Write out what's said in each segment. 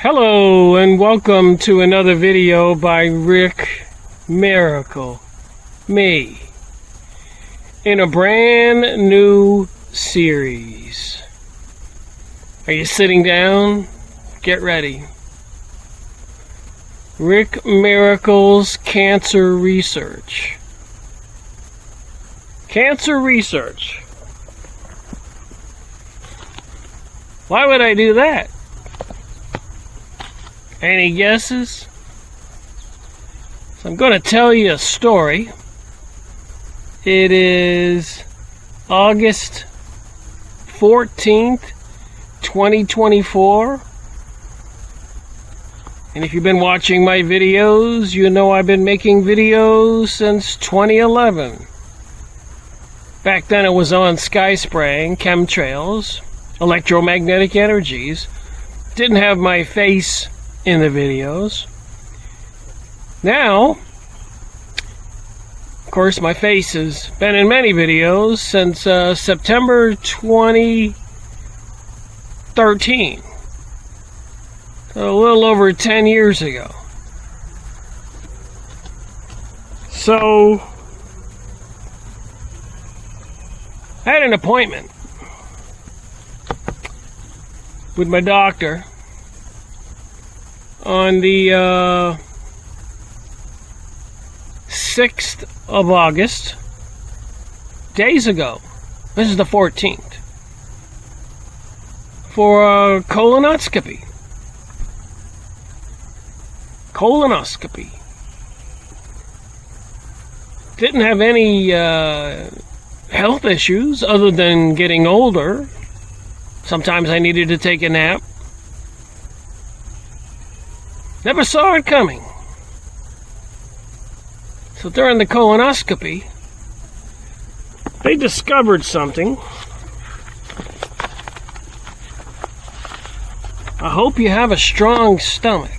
Hello and welcome to another video by Rickmiracle, me, in a brand new series. Are you sitting down? Get ready. Rick Miracle's Cancer Research. Cancer research. Why would I do that? Any guesses? So I'm going to tell you a story. It is August 14th, 2024. And if you've been watching my videos, you know I've been making videos since 2011. Back then it was on sky spraying, chemtrails, electromagnetic energies. Didn't have my face in the videos. Now, of course, my face has been in many videos since September 2013. So a little over 10 years ago. So, I had an appointment with my doctor on the 6th of August, days ago. This is the 14th, for a colonoscopy. Didn't have any health issues other than getting older. Sometimes I needed to take a nap. Never saw it coming. So during the colonoscopy, they discovered something. I hope you have a strong stomach.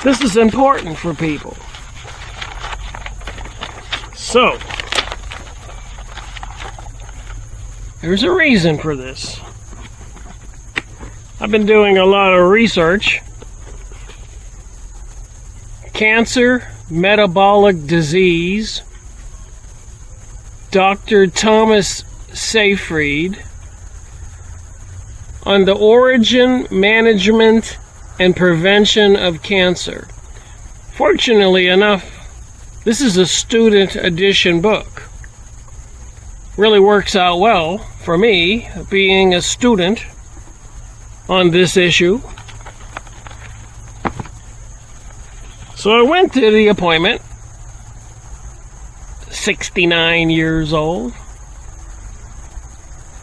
This is important for people. So, there's a reason for this. I've been doing a lot of research. Cancer, metabolic disease, Dr. Thomas Seyfried, on the origin, management, and prevention of cancer. Fortunately enough, this is a student edition book. Really works out well for me, being a student on this issue. So I went to the appointment, 69 years old,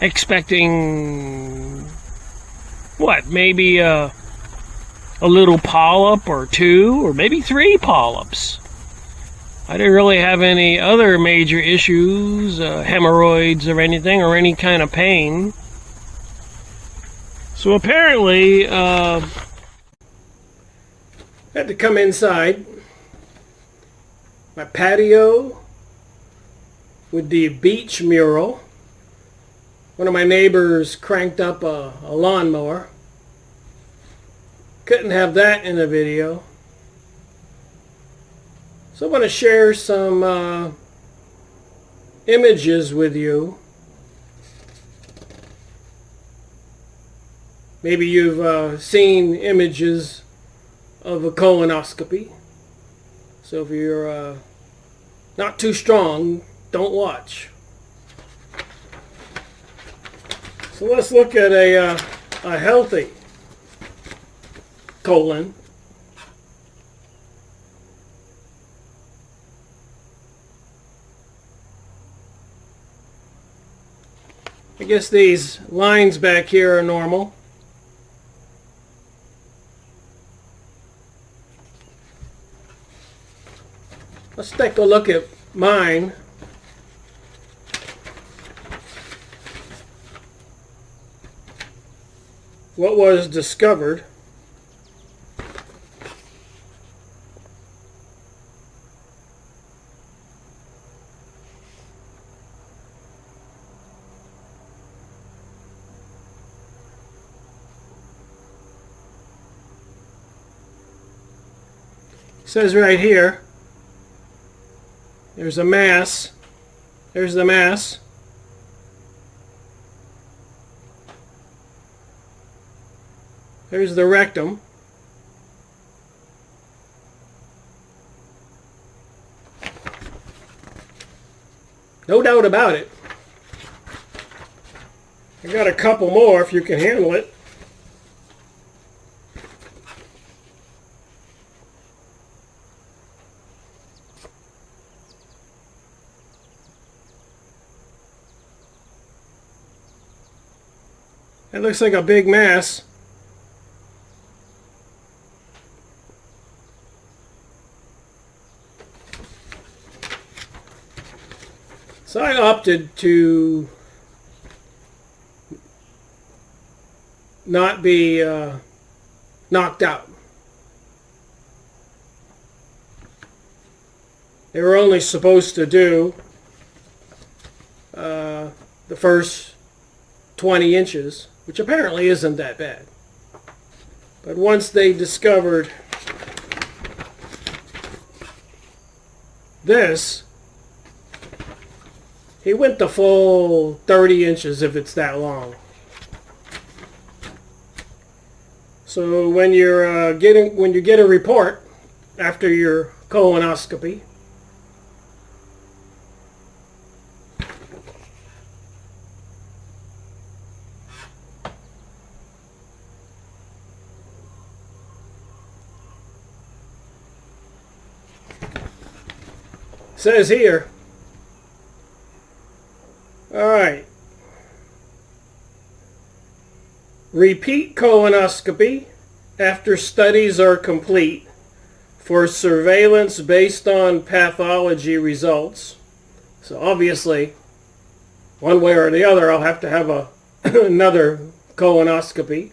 expecting maybe a little polyp or two, or maybe 3 polyps. I didn't really have any other major issues, hemorrhoids or anything, or any kind of pain. So apparently, I had to come inside my patio with the beach mural. One of my neighbors cranked up a lawnmower. Couldn't have that in the video. So I'm going to share some images with you. Maybe you've seen images of a colonoscopy. So if you're not too strong, don't watch. So let's look at a healthy colon. I guess these lines back here are normal. Let's take a look at mine. What was discovered. It says right here, there's a mass. There's the mass. There's the rectum. No doubt about it. I got a couple more if you can handle it. That looks like a big mass. So I opted to not be knocked out. They were only supposed to do the first 20 inches, which apparently isn't that bad. But once they discovered this, he went the full 30 inches if it's that long. So when you get a report after your colonoscopy, says here, all right, repeat colonoscopy after studies are complete for surveillance based on pathology results. So obviously, one way or the other, I'll have to have another colonoscopy.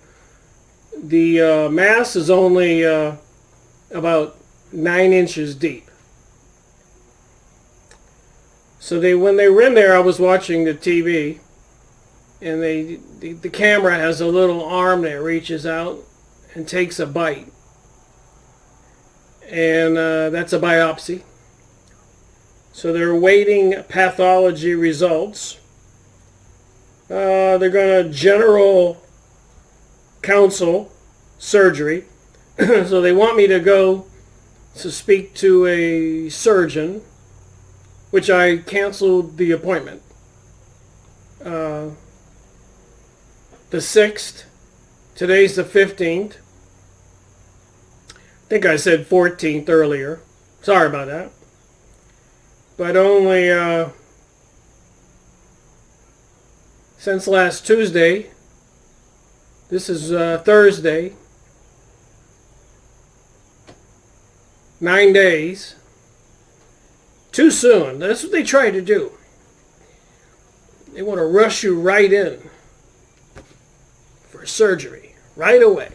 The mass is only about 9 inches deep. So when they were in there, I was watching the TV, and the camera has a little arm that reaches out and takes a bite. And that's a biopsy. So they're awaiting pathology results. They're going to general counsel surgery. So they want me to go to speak to a surgeon, which I canceled the appointment. The 6th, today's the 15th. I think I said 14th earlier. Sorry about that. But only since last Tuesday, this is Thursday, 9 days. Too soon. That's what they try to do. They want to rush you right in for surgery right away.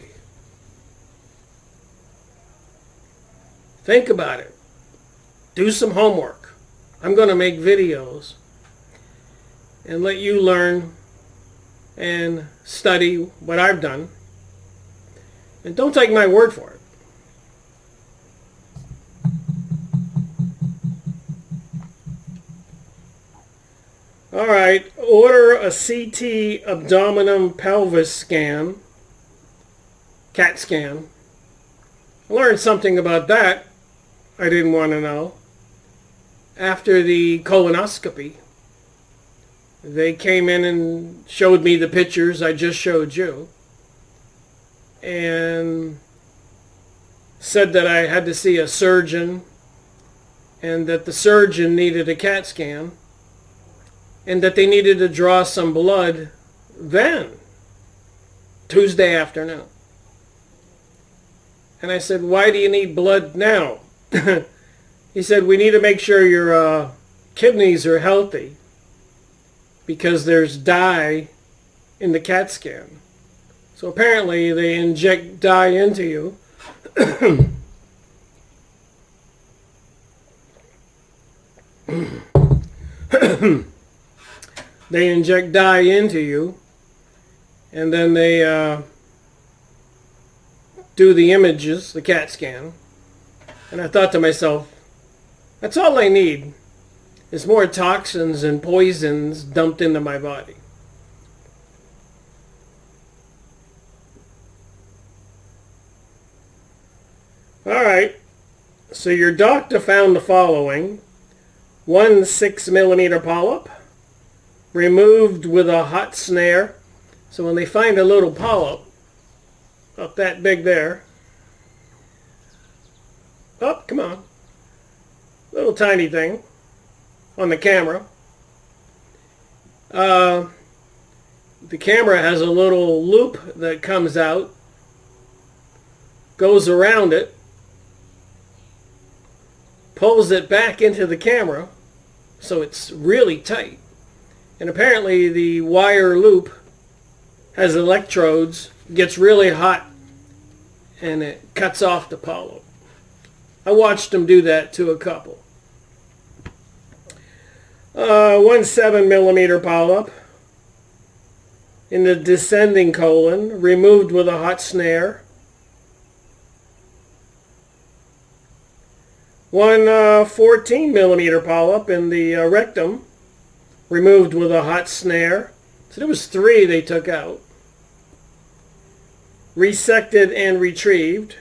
Think about it. Do some homework. I'm going to make videos and let you learn and study what I've done. And don't take my word for it. All right, order a CT abdominal pelvis scan, CAT scan. I learned something about that I didn't want to know. After the colonoscopy, they came in and showed me the pictures I just showed you and said that I had to see a surgeon and that the surgeon needed a CAT scan and that they needed to draw some blood then, Tuesday afternoon. And I said, why do you need blood now? He said, we need to make sure your kidneys are healthy because there's dye in the CAT scan. So apparently they inject dye into you. They inject dye into you, and then they do the images, the CAT scan, And I thought to myself, that's all I need, is more toxins and poisons dumped into my body. All right, so your doctor found the following: 1 6-millimeter polyp, removed with a hot snare. So when they find a little polyp, up that big there, oh, come on, little tiny thing on the camera. The camera has a little loop that comes out, goes around it, pulls it back into the camera, so it's really tight. And apparently the wire loop has electrodes, gets really hot, and it cuts off the polyp. I watched them do that to a couple. 1 7-millimeter polyp in the descending colon, removed with a hot snare. 1 14-millimeter polyp in the rectum, removed with a hot snare. So there was 3 they took out. Resected and retrieved.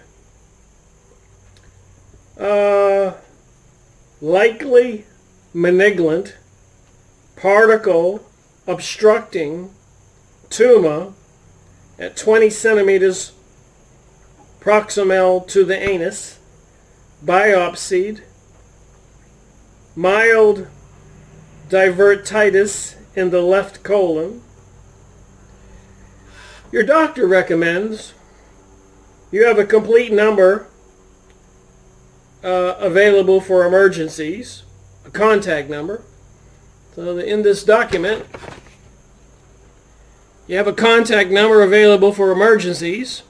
Likely malignant particle obstructing tumor at 20 centimeters proximal to the anus, biopsied. Mild divertitis in the left colon. Your doctor recommends you have a complete number available for emergencies, a contact number. So in this document, you have a contact number available for emergencies.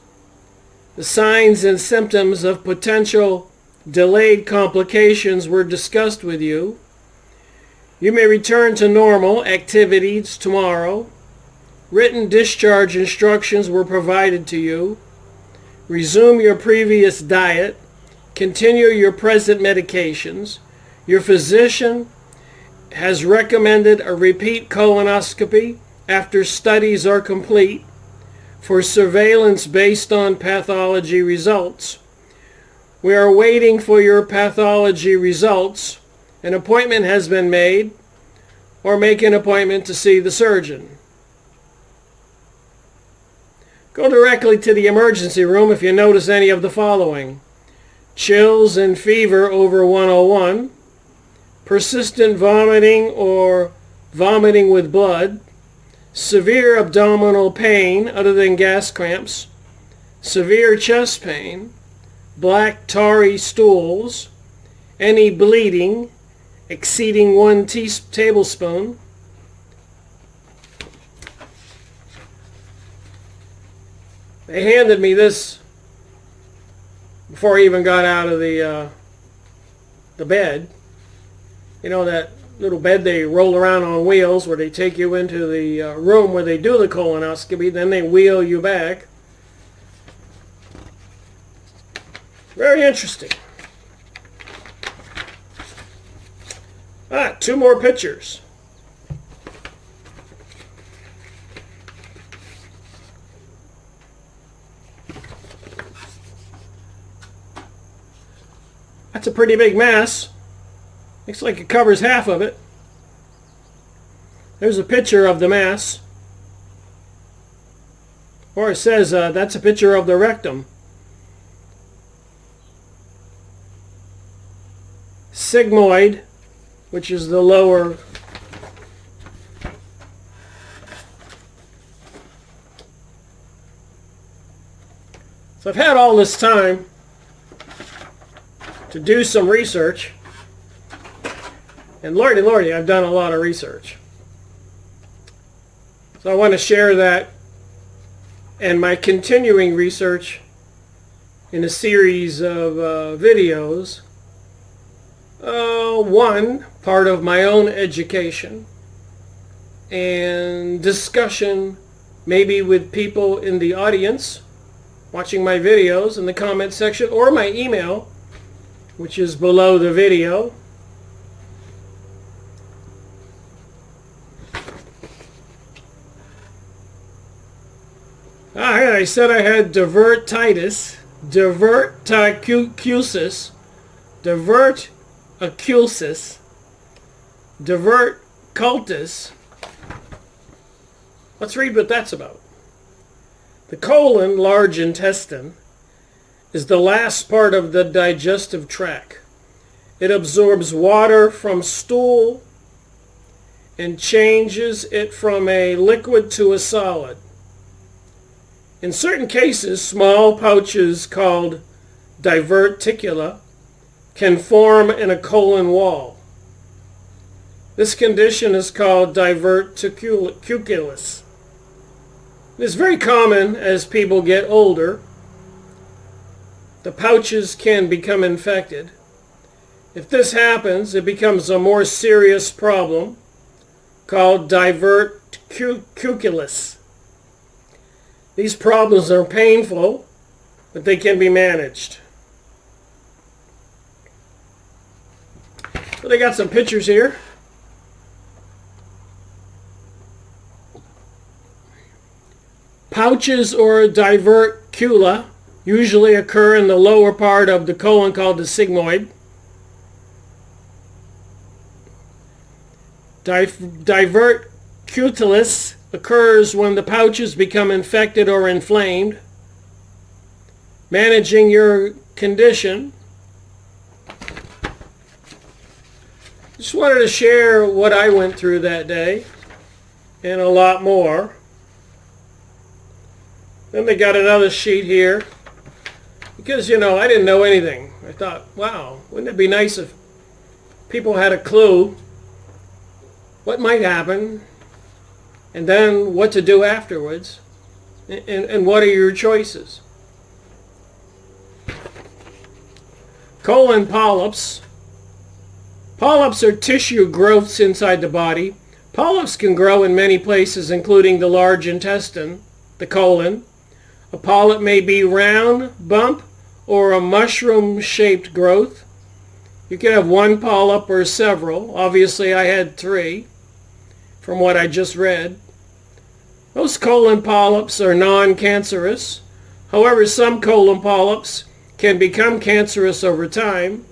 The signs and symptoms of potential delayed complications were discussed with you. You may return to normal activities tomorrow. Written discharge instructions were provided to you. Resume your previous diet. Continue your present medications. Your physician has recommended a repeat colonoscopy after studies are complete for surveillance based on pathology results. We are waiting for your pathology results. An appointment has been made, or make an appointment to see the surgeon. Go directly to the emergency room if you notice any of the following: chills and fever over 101, persistent vomiting or vomiting with blood, severe abdominal pain other than gas cramps, severe chest pain, black tarry stools, any bleeding exceeding 1 tablespoon. They handed me this before I even got out of the bed. You know, that little bed they roll around on wheels where they take you into the room where they do the colonoscopy, then they wheel you back. Very interesting. 2 more pictures. That's a pretty big mass. Looks like it covers half of it. There's a picture of the mass. Or it says that's a picture of the rectum. Sigmoid, which is the lower So I've had all this time to do some research, and lordy, I've done a lot of research. So I want to share that and my continuing research in a series of videos. One, part of my own education and discussion maybe with people in the audience watching my videos in the comment section, or my email which is below the video. I said I had divertitis, diverticulosis, diverticultis. Let's read what that's about. The colon, large intestine, is the last part of the digestive tract. It absorbs water from stool and changes it from a liquid to a solid. In certain cases, small pouches called diverticula can form in a colon wall. This condition is called diverticulosis. It is very common as people get older. The pouches can become infected. If this happens, it becomes a more serious problem called diverticulosis. These problems are painful, but they can be managed. So they got some pictures here. Pouches or diverticula usually occur in the lower part of the colon called the sigmoid. Diverticulosis occurs when the pouches become infected or inflamed. Managing your condition. Just wanted to share what I went through that day and a lot more. Then they got another sheet here because, I didn't know anything. I thought, wow, wouldn't it be nice if people had a clue what might happen and then what to do afterwards, and what are your choices. Colon polyps. Polyps are tissue growths inside the body. Polyps can grow in many places, including the large intestine, the colon. A polyp may be round, bump, or a mushroom-shaped growth. You can have one polyp or several. Obviously, I had 3 from what I just read. Most colon polyps are non-cancerous. However, some colon polyps can become cancerous over time.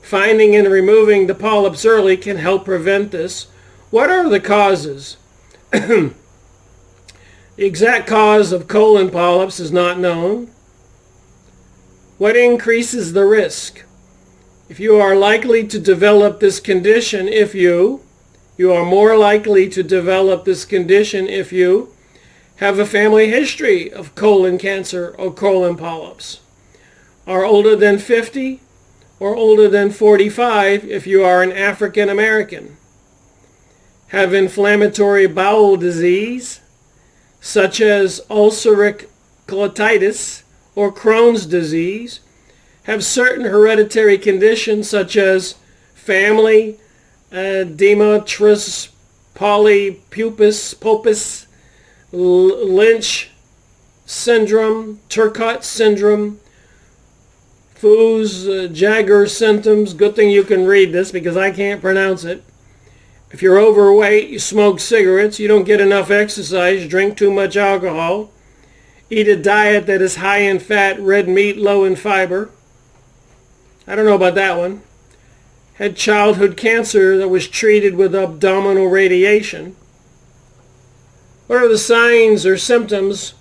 Finding and removing the polyps early can help prevent this. What are the causes? The exact cause of colon polyps is not known. What increases the risk? If you are likely to develop this condition, you are more likely to develop this condition if you have a family history of colon cancer or colon polyps, are older than 50 or older than 45 if you are an African American, have inflammatory bowel disease such as ulcerative colitis or Crohn's disease, have certain hereditary conditions such as family dematris polypus, Lynch syndrome, Turcotte syndrome, Jagger symptoms. Good thing you can read this because I can't pronounce it. If you're overweight, you smoke cigarettes, you don't get enough exercise, drink too much alcohol, eat a diet that is high in fat, red meat, low in fiber. I don't know about that one. Had childhood cancer that was treated with abdominal radiation. What are the signs or symptoms?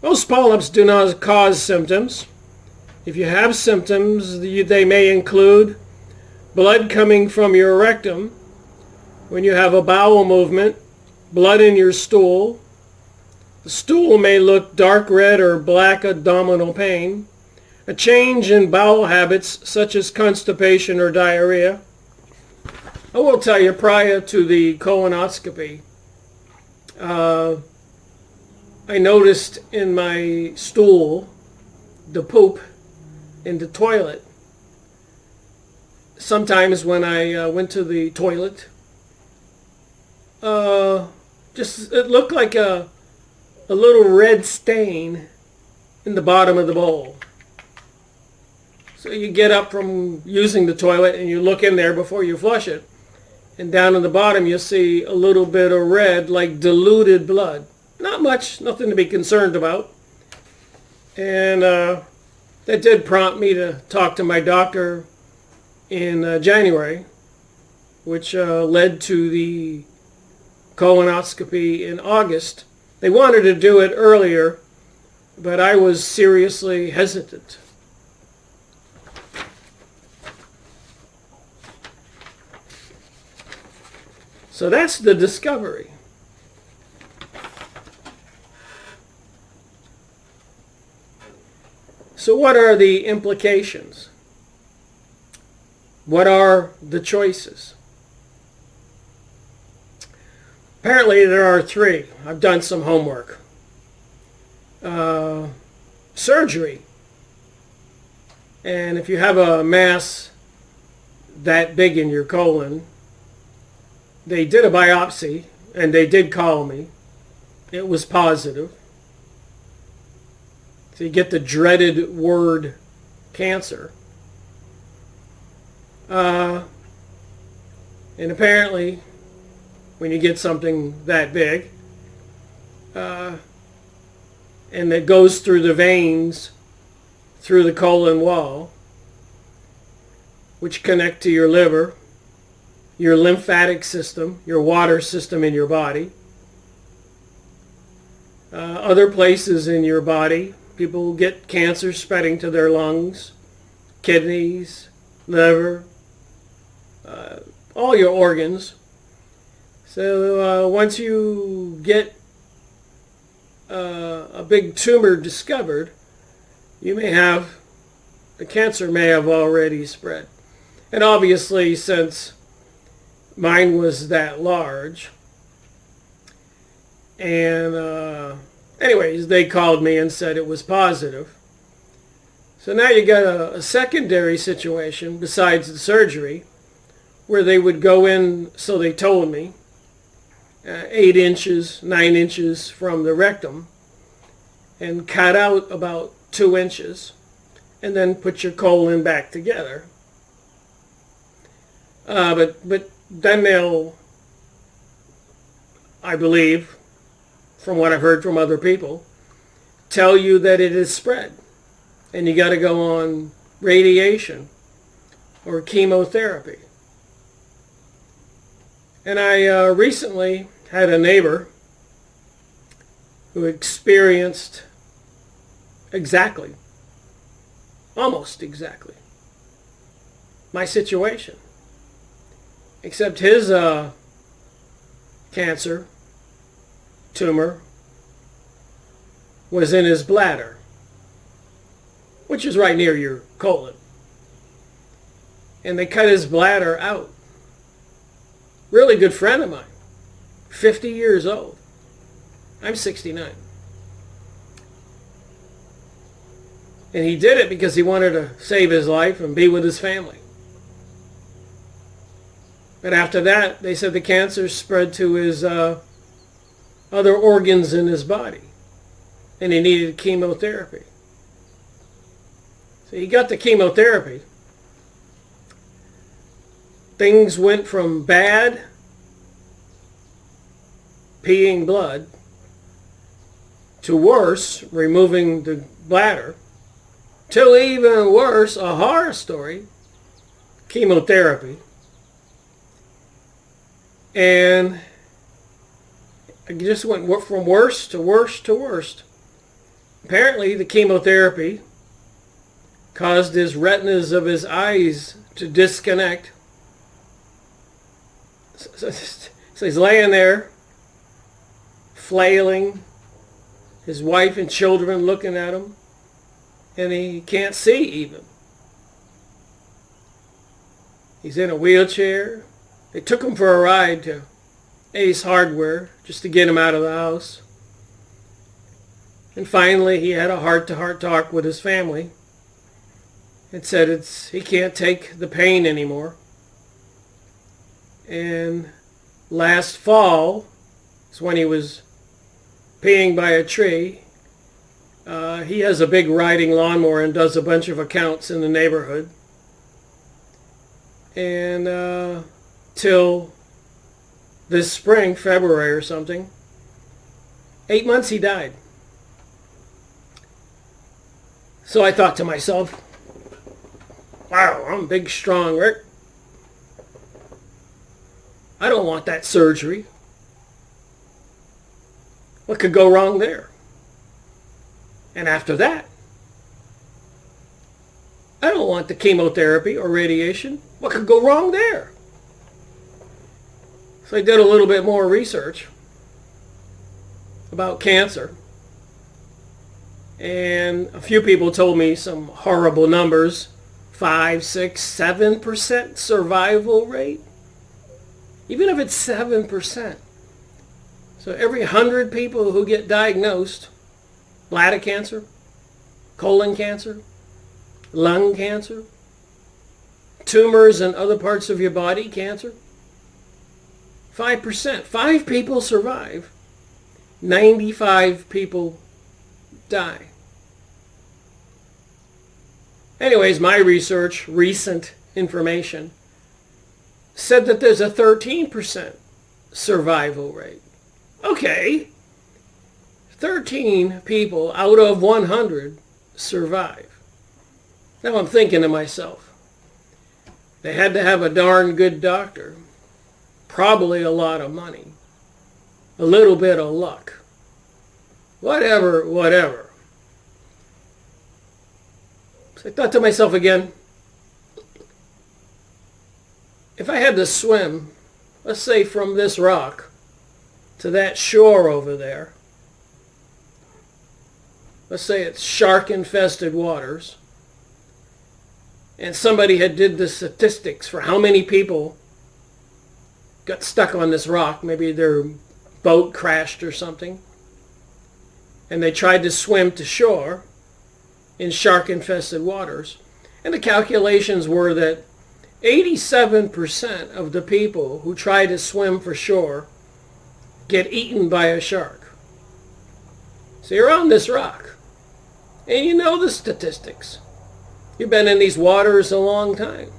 Most polyps do not cause symptoms. If you have symptoms, they may include blood coming from your rectum when you have a bowel movement, blood in your stool. The stool may look dark red or black, abdominal pain, a change in bowel habits such as constipation or diarrhea. I will tell you, prior to the colonoscopy, I noticed in my stool, the poop in the toilet. Sometimes when I went to the toilet, it looked like a little red stain in the bottom of the bowl. So you get up from using the toilet and you look in there before you flush it. And down in the bottom you'll see a little bit of red, like diluted blood. Not much, nothing to be concerned about. And that did prompt me to talk to my doctor in January, which led to the colonoscopy in August. They wanted to do it earlier, but I was seriously hesitant. So that's the discovery. So what are the implications? What are the choices? Apparently there are three. I've done some homework. Surgery. And if you have a mass that big in your colon, they did a biopsy and they did call me. It was positive. So you get the dreaded word cancer. And apparently, when you get something that big, and that goes through the veins, through the colon wall, which connect to your liver, your lymphatic system, your water system in your body, other places in your body, people get cancer spreading to their lungs, kidneys, liver, all your organs. So once you get a big tumor discovered, the cancer may have already spread. And obviously, since mine was that large, and anyways, they called me and said it was positive. So now you got a secondary situation besides the surgery, where they would go in, so they told me, 8 inches, 9 inches from the rectum, and cut out about 2 inches, and then put your colon back together. But then they'll, I believe, from what I've heard from other people, tell you that it is spread, and you got to go on radiation or chemotherapy. And I recently had a neighbor who experienced almost exactly, my situation. Except his cancer tumor was in his bladder, which is right near your colon. And they cut his bladder out. Really good friend of mine, 50 years old. I'm 69. And he did it because he wanted to save his life and be with his family. But after that, they said the cancer spread to his other organs in his body. And he needed chemotherapy. So he got the chemotherapy. Things went from bad, peeing blood, to worse, removing the bladder, to even worse, a horror story, chemotherapy. And it just went from worse to worse to worse. Apparently, the chemotherapy caused his retinas of his eyes to disconnect. So he's laying there, flailing, his wife and children looking at him, and he can't see even. He's in a wheelchair. They took him for a ride to Ace Hardware just to get him out of the house. And finally, he had a heart-to-heart talk with his family and said he can't take the pain anymore. And last fall is when he was peeing by a tree, He has a big riding lawnmower and does a bunch of accounts in the neighborhood. And till this spring, February or something, 8 months he died. So I thought to myself, wow, I'm big, strong Rick. I don't want that surgery. What could go wrong there? And after that, I don't want the chemotherapy or radiation. What could go wrong there? So I did a little bit more research about cancer. And a few people told me some horrible numbers. 5, 6, 7% survival rate. Even if it's 7%. So every 100 people who get diagnosed, bladder cancer, colon cancer, lung cancer, tumors in other parts of your body, cancer, 5%. 5 people survive. 95 people die. Anyways, my research, recent information, said that there's a 13% survival rate. Okay, 13 people out of 100 survive. Now I'm thinking to myself, they had to have a darn good doctor, probably a lot of money, a little bit of luck, whatever. So I thought to myself again, if I had to swim, let's say from this rock to that shore over there, let's say it's shark-infested waters, and somebody had did the statistics for how many people got stuck on this rock, maybe their boat crashed or something, and they tried to swim to shore in shark-infested waters, and the calculations were that 87% of the people who try to swim for shore get eaten by a shark. So you're on this rock, and you know the statistics. You've been in these waters a long time.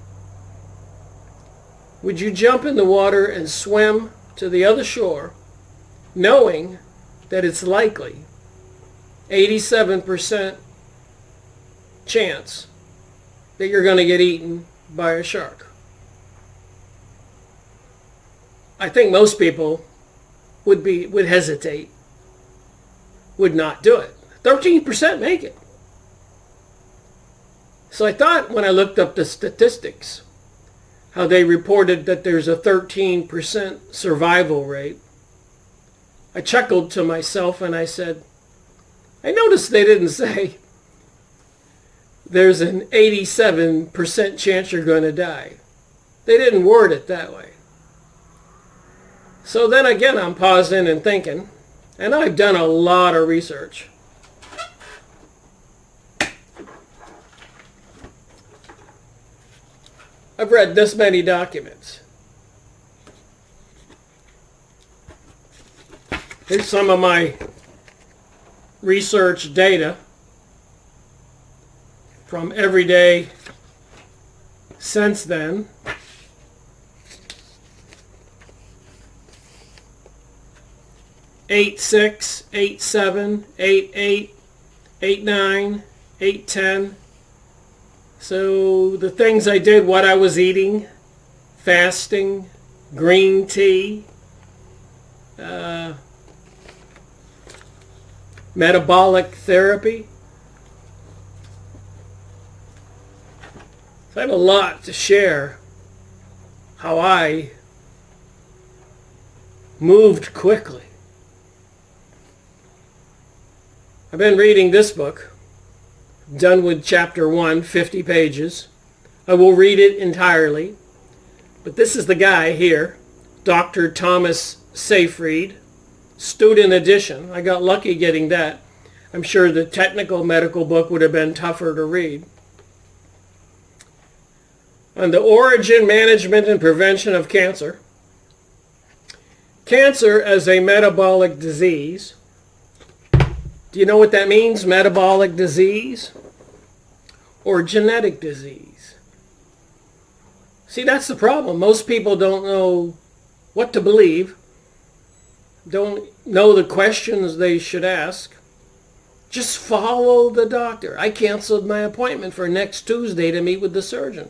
Would you jump in the water and swim to the other shore, knowing that it's likely 87% chance that you're going to get eaten by a shark? I think most people would hesitate, would not do it. 13% make it. So I thought when I looked up the statistics, how they reported that there's a 13% survival rate, I chuckled to myself and I said, I noticed they didn't say there's an 87% chance you're going to die. They didn't word it that way. So then again, I'm pausing and thinking, and I've done a lot of research. I've read this many documents. Here's some of my research data from every day since then. Eight 6, 8 7, 8 8, 8 9, 8 10. So the things I did, what I was eating, fasting, green tea, metabolic therapy. So I have a lot to share how I moved quickly. I've been reading this book, done with chapter 1, 50 pages. I will read it entirely. But this is the guy here, Dr. Thomas Seyfried, student edition. I got lucky getting that. I'm sure the technical medical book would have been tougher to read. On the origin, management, and prevention of cancer. Cancer as a metabolic disease. Do you know what that means? Metabolic disease or genetic disease? See, that's the problem. Most people don't know what to believe, don't know the questions they should ask. Just follow the doctor. I canceled my appointment for next Tuesday to meet with the surgeon.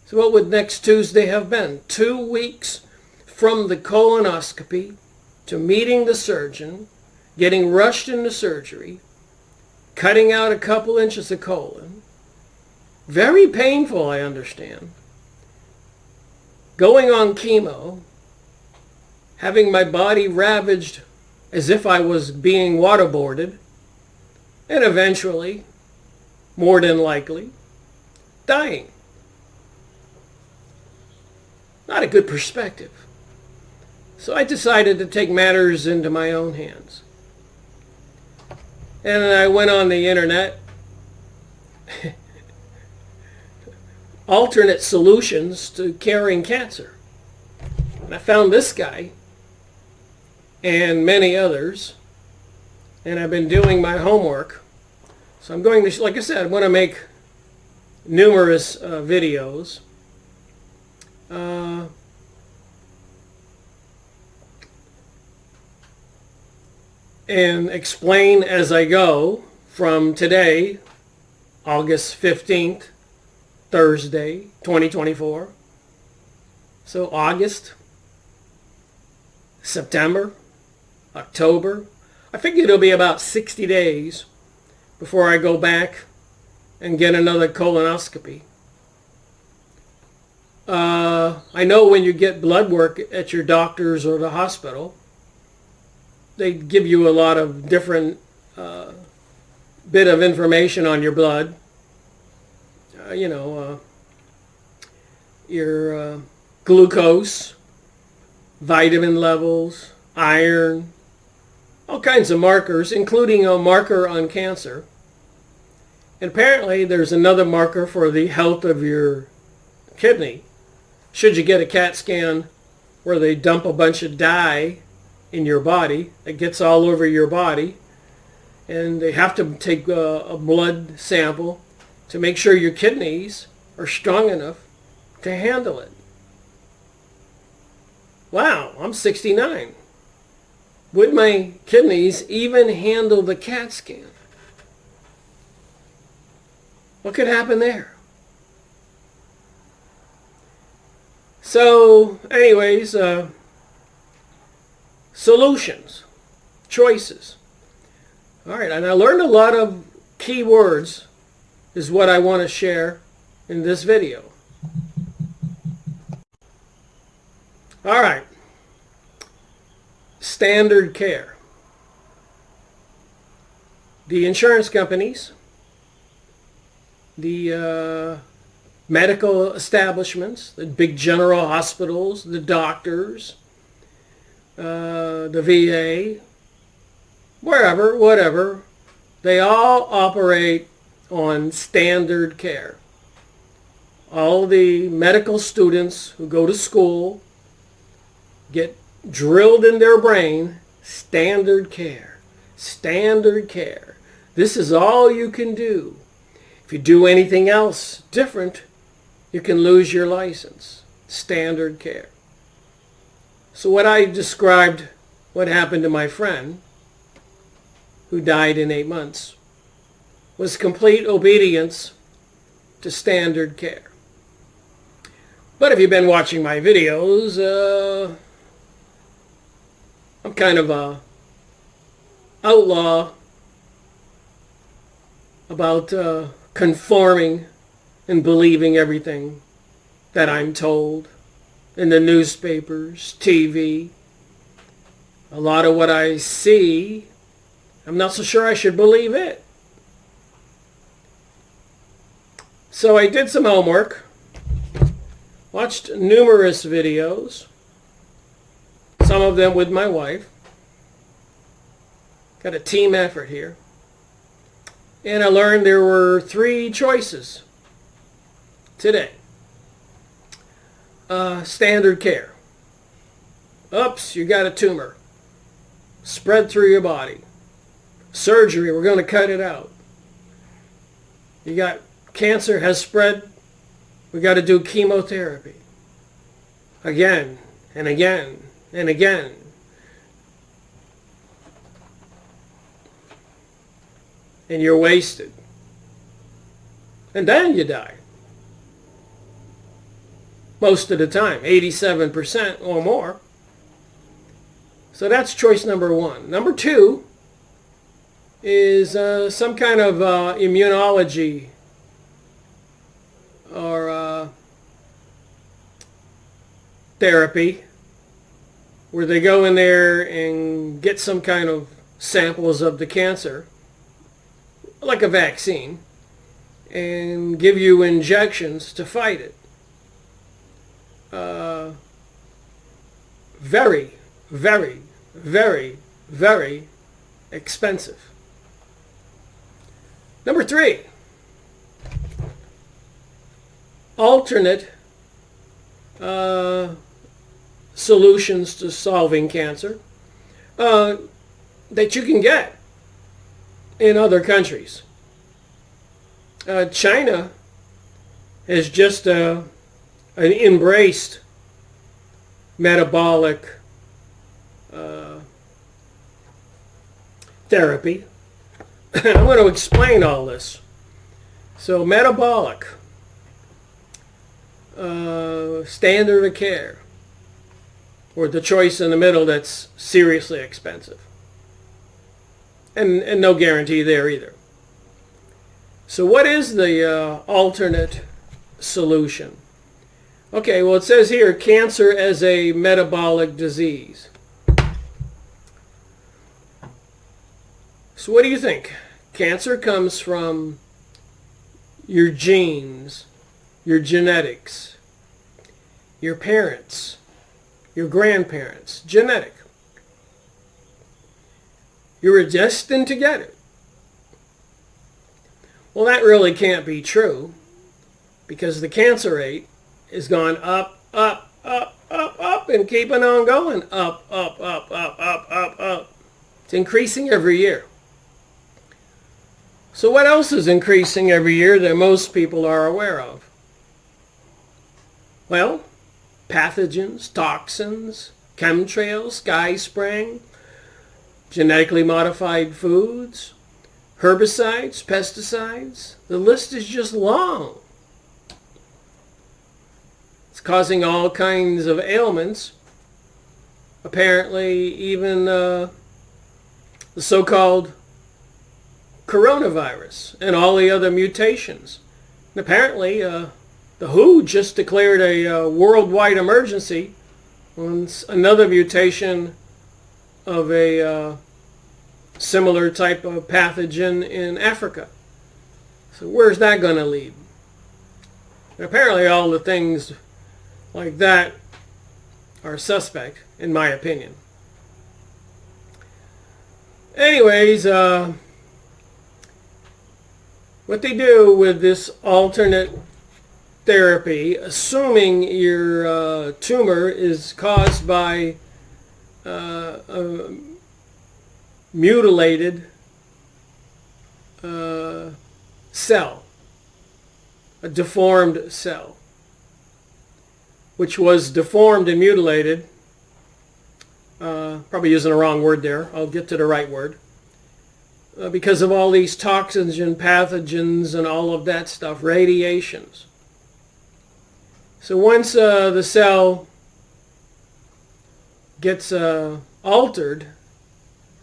So what would next Tuesday have been? 2 weeks from the colonoscopy to meeting the surgeon, getting rushed into surgery, cutting out a couple inches of colon. Very painful, I understand. Going on chemo, having my body ravaged as if I was being waterboarded, and eventually, more than likely, dying. Not a good perspective. So I decided to take matters into my own hands. And I went on the internet, alternate solutions to curing cancer. And I found this guy and many others, and I've been doing my homework. So I'm going to, like I said, I want to make numerous videos. And explain as I go from today, August 15th, Thursday, 2024. So August, September, October. I figure it'll be about 60 days before I go back and get another colonoscopy. I know when you get blood work at your doctor's or the hospital, they give you a lot of different bit of information on your blood. Your glucose, vitamin levels, iron, all kinds of markers, including a marker on cancer. And apparently there's another marker for the health of your kidney. Should you get a CAT scan where they dump a bunch of dye in your body, it gets all over your body, and they have to take a blood sample to make sure your kidneys are strong enough to handle it. Wow, I'm 69. Would my kidneys even handle the CAT scan? What could happen there? So, anyways, solutions, choices. All right, and I learned a lot of key words is what I want to share in this video. All right. Standard care. The insurance companies, the medical establishments, the big general hospitals, the doctors, the VA, wherever, whatever, they all operate on standard care. All the medical students who go to school get drilled in their brain, standard care, standard care. This is all you can do. If you do anything else different, you can lose your license. Standard care. So what I described, what happened to my friend who died in 8 months, was complete obedience to standard care. But if you've been watching my videos, I'm kind of a outlaw about conforming and believing everything that I'm told in the newspapers, TV. A lot of what I see, I'm not so sure I should believe it. So I did some homework, watched numerous videos, some of them with my wife. Got a team effort here. And I learned there were 3 choices today. Standard care. Oops, you got a tumor. Spread through your body. surgery. We're going to cut it out. You got cancer has spread. We got to do chemotherapy. Again and again and again. And you're wasted. And then you die. Most of the time, 87% or more. So that's choice number one. Number two is some kind of immunology or therapy where they go in there and get some kind of samples of the cancer, like a vaccine, and give you injections to fight it. Very, very, very, very expensive. Number three, alternate solutions to solving cancer that you can get in other countries. China has just embraced metabolic therapy. I'm going to explain all this. So metabolic, standard of care, or the choice in the middle that's seriously expensive. And no guarantee there either. So what is the alternate solution? Okay, well it says here, cancer as a metabolic disease. So what do you think? Cancer comes from your genes, your genetics, your parents, your grandparents, genetic. You were destined to get it. Well, that really can't be true because the cancer rate has gone up, up, up, up, up, and keeping on going. Up, up, up, up, up, up, up. It's increasing every year. So what else is increasing every year that most people are aware of? Well, pathogens, toxins, chemtrails, sky spraying, genetically modified foods, herbicides, pesticides. The list is just long. It's causing all kinds of ailments. Apparently, even the so-called coronavirus and all the other mutations. And apparently, the WHO just declared a worldwide emergency on another mutation of a similar type of pathogen in Africa. So where's that going to lead? And apparently all the things like that are suspect, in my opinion. Anyways, what they do with this alternate therapy, assuming your tumor is caused by a mutilated cell, a deformed cell, which was deformed and mutilated, probably using the wrong word there, I'll get to the right word, because of all these toxins and pathogens and all of that stuff, radiations. So once the cell gets altered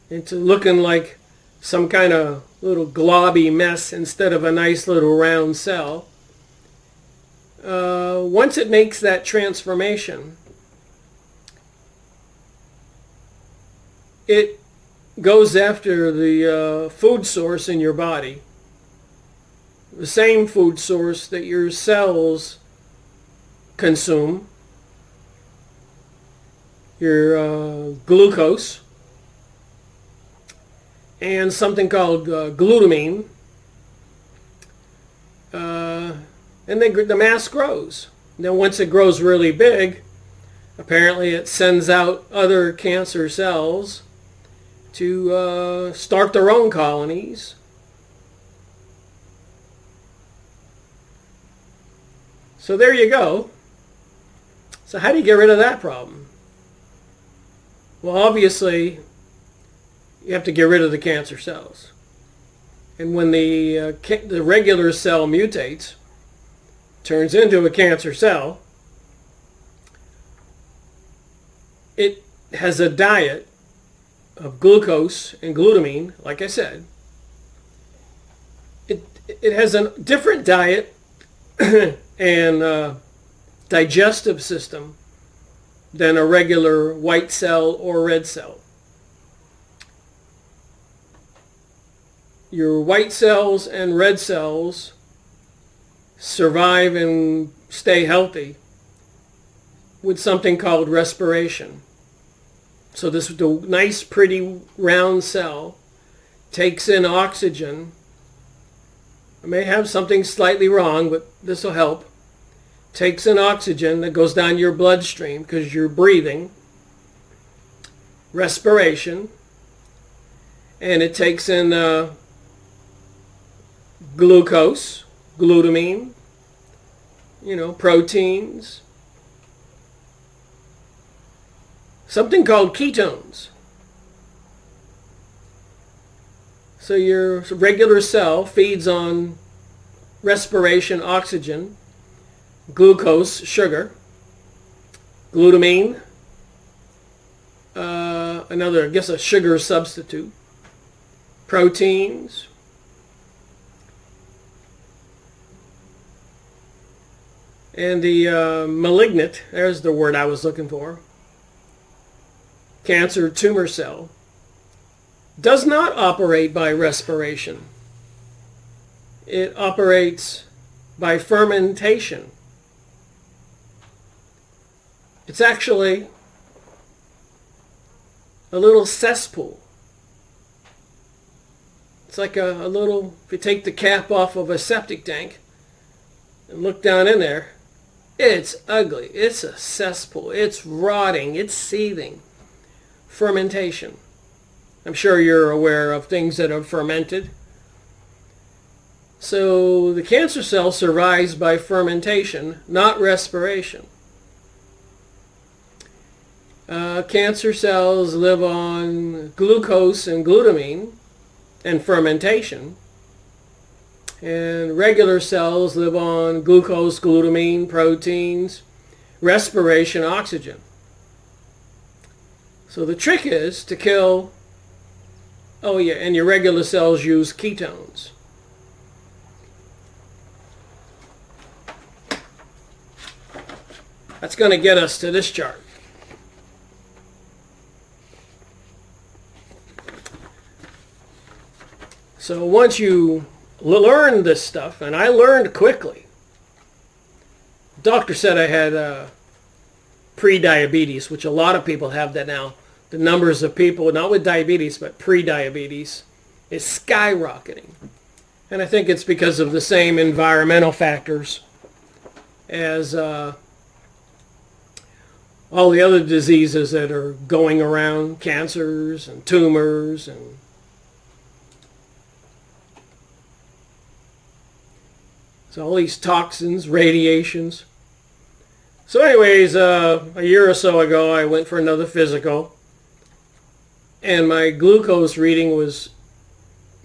into looking like some kind of little globby mess instead of a nice little round cell, once it makes that transformation, it goes after the food source in your body, the same food source that your cells consume, your glucose, and something called glutamine, and the mass grows. Then once it grows really big, apparently it sends out other cancer cells to start their own colonies. So there you go. So how do you get rid of that problem? Well, obviously, you have to get rid of the cancer cells. And when the regular cell mutates, turns into a cancer cell, it has a diet of glucose and glutamine, like I said. It has a different diet and digestive system than a regular white cell or red cell. Your white cells and red cells survive and stay healthy with something called respiration. So this the nice, pretty, round cell takes in oxygen. I may have something slightly wrong, but this will help. Takes in oxygen that goes down your bloodstream because you're breathing. Respiration. And it takes in glucose, glutamine, proteins. Something called ketones. So your regular cell feeds on respiration, oxygen, glucose, sugar, glutamine, another, I guess, a sugar substitute, proteins, and the malignant, there's the word I was looking for, cancer tumor cell, does not operate by respiration. It operates by fermentation. It's actually a little cesspool. It's like a little, if you take the cap off of a septic tank and look down in there, it's ugly. It's a cesspool. It's rotting. It's seething. Fermentation. I'm sure you're aware of things that are fermented. So the cancer cell survives by fermentation, not respiration. Cancer cells live on glucose and glutamine and fermentation. And regular cells live on glucose, glutamine, proteins, respiration, oxygen. So the trick is to kill, oh yeah, and your regular cells use ketones. That's going to get us to this chart. So once you learn this stuff, and I learned quickly. The doctor said I had pre-diabetes, which a lot of people have that now. The numbers of people, not with diabetes, but pre-diabetes, is skyrocketing. And I think it's because of the same environmental factors as all the other diseases that are going around, cancers and tumors and so all these toxins, radiations. So anyways, a year or so ago, I went for another physical. And my glucose reading was,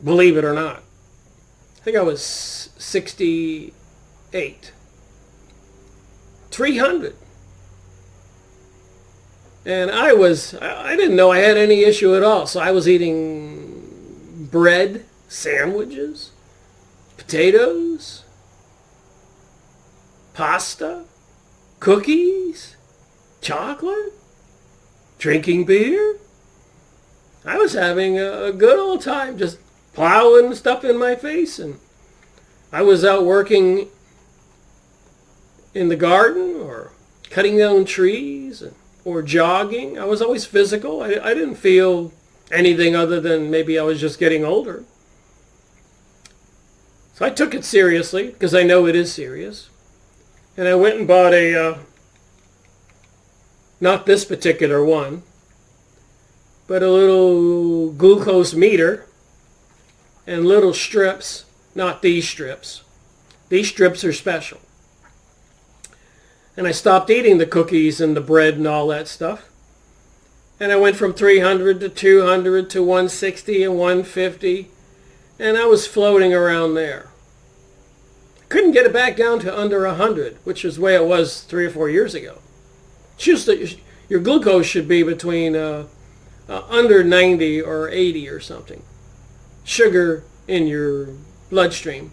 believe it or not, I think I was 68. 300. And I didn't know I had any issue at all. So I was eating bread, sandwiches, potatoes, pasta, cookies, chocolate, drinking beer. I was having a good old time just plowing stuff in my face. And I was out working in the garden or cutting down trees or jogging. I was always physical. I didn't feel anything other than maybe I was just getting older. So I took it seriously because I know it is serious. And I went and bought a, not this particular one, but a little glucose meter and little strips, not these strips. These strips are special. And I stopped eating the cookies and the bread and all that stuff. And I went from 300 to 200 to 160 and 150. And I was floating around there. Couldn't get it back down to under 100, which is the way it was 3 or 4 years ago. It's just that your glucose should be between under 90 or 80 or something. Sugar in your bloodstream.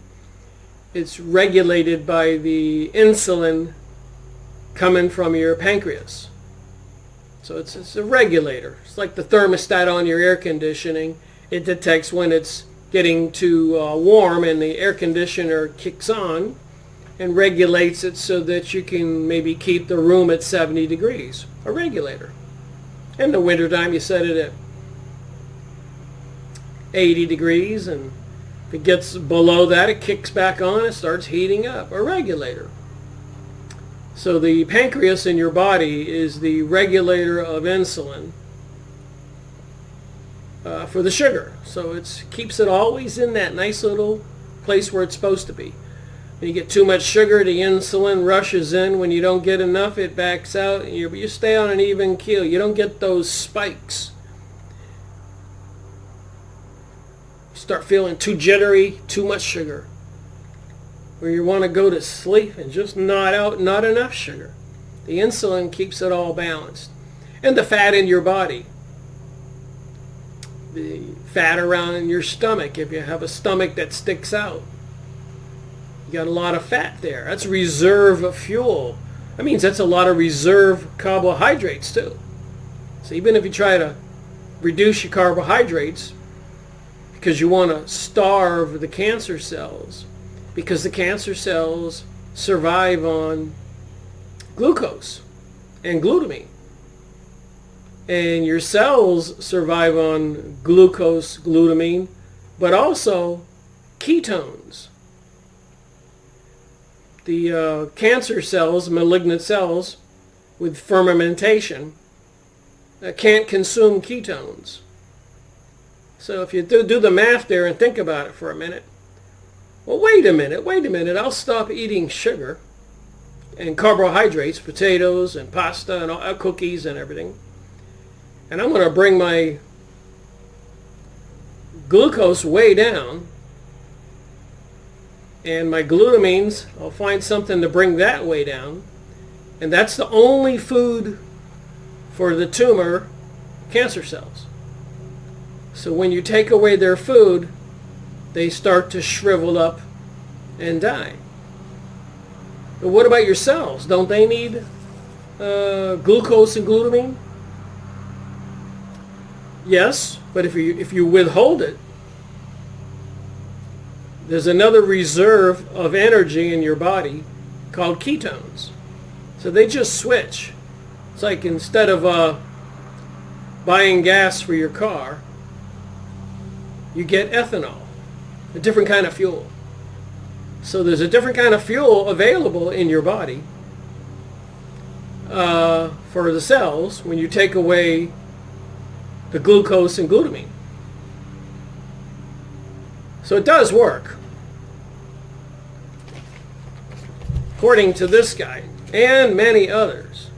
It's regulated by the insulin coming from your pancreas. So it's a regulator. It's like the thermostat on your air conditioning. It detects when it's getting too warm and the air conditioner kicks on and regulates it so that you can maybe keep the room at 70 degrees. A regulator. In the wintertime you set it at 80 degrees, and if it gets below that it kicks back on and starts heating up. A regulator. So the pancreas in your body is the regulator of insulin for the sugar. So it keeps it always in that nice little place where it's supposed to be. When you get too much sugar, the insulin rushes in. When you don't get enough, it backs out. And you stay on an even keel. You don't get those spikes. You start feeling too jittery, too much sugar. Where you want to go to sleep and just not enough sugar. The insulin keeps it all balanced. And the fat in your body. The fat around your stomach, if you have a stomach that sticks out. You got a lot of fat there. That's reserve fuel. That means that's a lot of reserve carbohydrates too. So even if you try to reduce your carbohydrates because you want to starve the cancer cells, because the cancer cells survive on glucose and glutamine. And your cells survive on glucose, glutamine, but also ketones. The cancer cells, malignant cells, with fermentation, can't consume ketones. So if you do the math there and think about it for a minute, well, wait a minute, I'll stop eating sugar and carbohydrates, potatoes and pasta and all, cookies and everything. And I'm going to bring my glucose way down. And my glutamines, I'll find something to bring that way down. And that's the only food for the tumor cancer cells. So when you take away their food, they start to shrivel up and die. But what about your cells? Don't they need glucose and glutamine? Yes, but if you withhold it, there's another reserve of energy in your body called ketones. So they just switch. It's like instead of buying gas for your car, you get ethanol, a different kind of fuel. So there's a different kind of fuel available in your body for the cells when you take away the glucose and glutamine. So it does work. According to this guy and many others.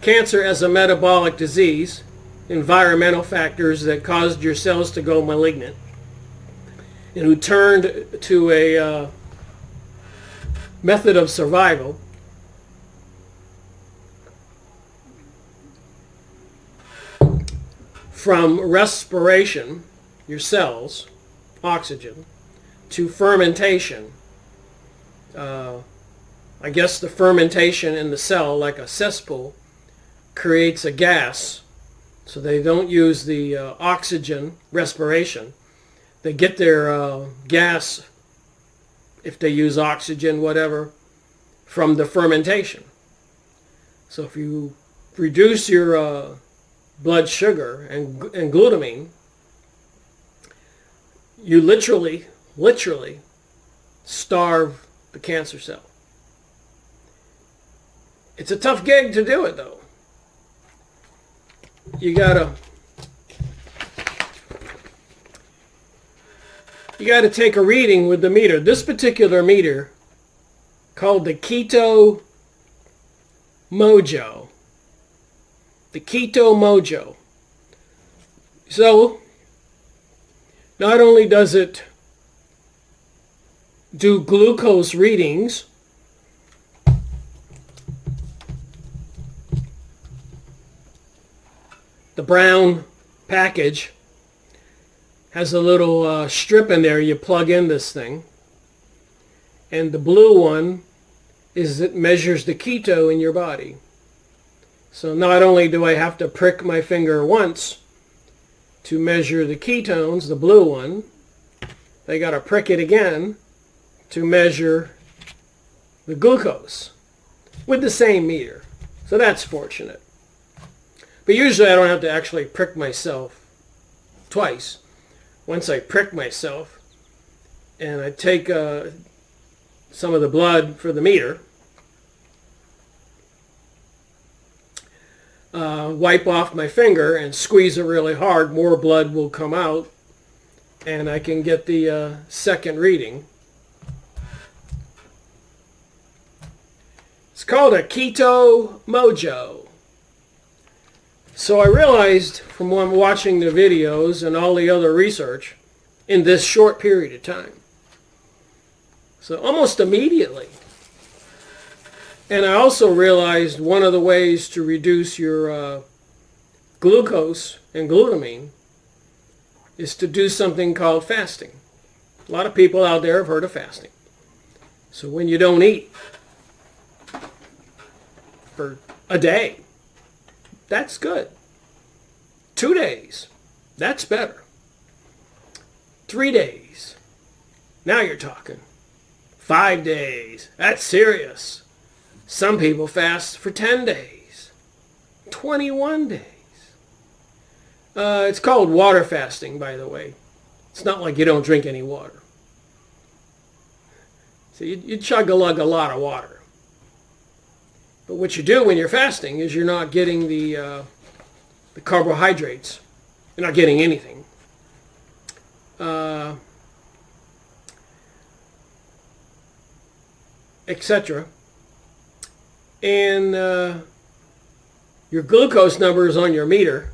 Cancer as a metabolic disease, environmental factors that caused your cells to go malignant, and who turned to a method of survival from respiration, your cells, oxygen, to fermentation. I guess the fermentation in the cell, like a cesspool, creates a gas. So they don't use the oxygen respiration. They get their gas, if they use oxygen, whatever, from the fermentation. So if you reduce your blood sugar and glutamine, you literally starve the cancer cell. It's a tough gig to do it, though. you gotta take a reading with the meter. This particular meter, called the Keto Mojo. The Keto Mojo. So, not only does it do glucose readings, the brown package has a little strip in there you plug in this thing, and the blue one is it measures the keto in your body. So not only do I have to prick my finger once to measure the ketones, the blue one, I got to prick it again to measure the glucose with the same meter. So that's fortunate. But usually I don't have to actually prick myself twice. Once I prick myself and I take some of the blood for the meter, wipe off my finger and squeeze it really hard, more blood will come out and I can get the second reading. It's called a Keto Mojo. So I realized from watching the videos and all the other research in this short period of time. So almost immediately. And I also realized one of the ways to reduce your glucose and glutamine is to do something called fasting. A lot of people out there have heard of fasting. So when you don't eat for a day, that's good. 2 days, that's better. 3 days, now you're talking. 5 days, that's serious. Some people fast for 10 days, 21 days. It's called water fasting, by the way. It's not like you don't drink any water. So you chug-a-lug a lot of water. But what you do when you're fasting is you're not getting the carbohydrates. You're not getting anything. Etc. And your glucose numbers on your meter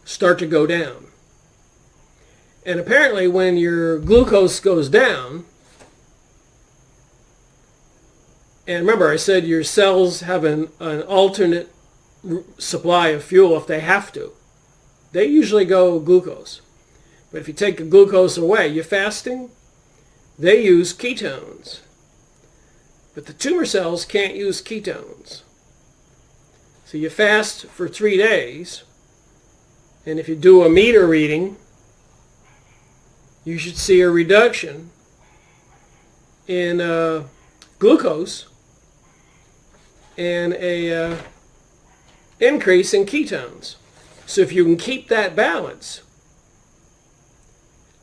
start to go down. And apparently when your glucose goes down, and remember I said your cells have an alternate supply of fuel if they have to. They usually go glucose. But if you take the glucose away, you're fasting, they use ketones. But the tumor cells can't use ketones. So you fast for 3 days, and if you do a meter reading, you should see a reduction in glucose and a increase in ketones. So if you can keep that balance,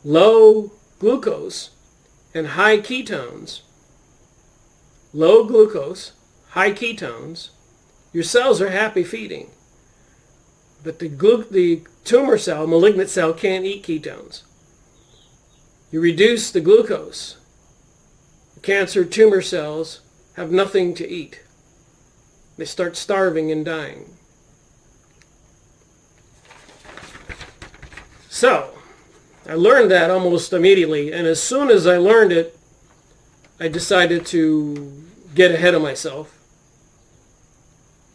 low glucose and high ketones, low glucose, high ketones, your cells are happy feeding. But the tumor cell, malignant cell, can't eat ketones. You reduce the glucose. The cancer tumor cells have nothing to eat. They start starving and dying. So, I learned that almost immediately, and as soon as I learned it, I decided to get ahead of myself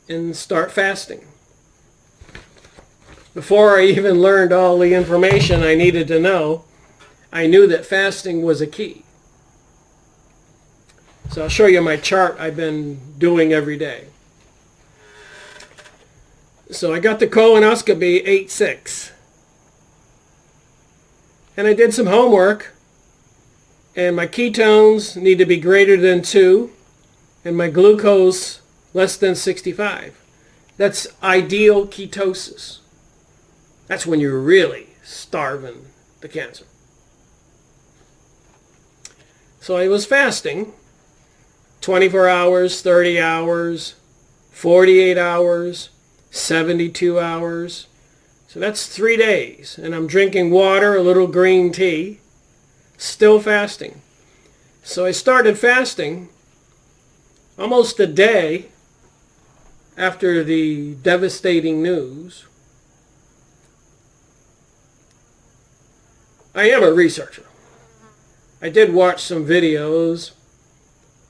and start fasting. Before I even learned all the information I needed to know, I knew that fasting was a key. So I'll show you my chart I've been doing every day. So I got the colonoscopy 8/6. And I did some homework, and my ketones need to be greater than 2, and my glucose less than 65. That's ideal ketosis. That's when you're really starving the cancer. So I was fasting 24 hours, 30 hours, 48 hours, 72 hours. So that's 3 days. And I'm drinking water, a little green tea, still fasting. So I started fasting almost a day after the devastating news. I am a researcher. I did watch some videos,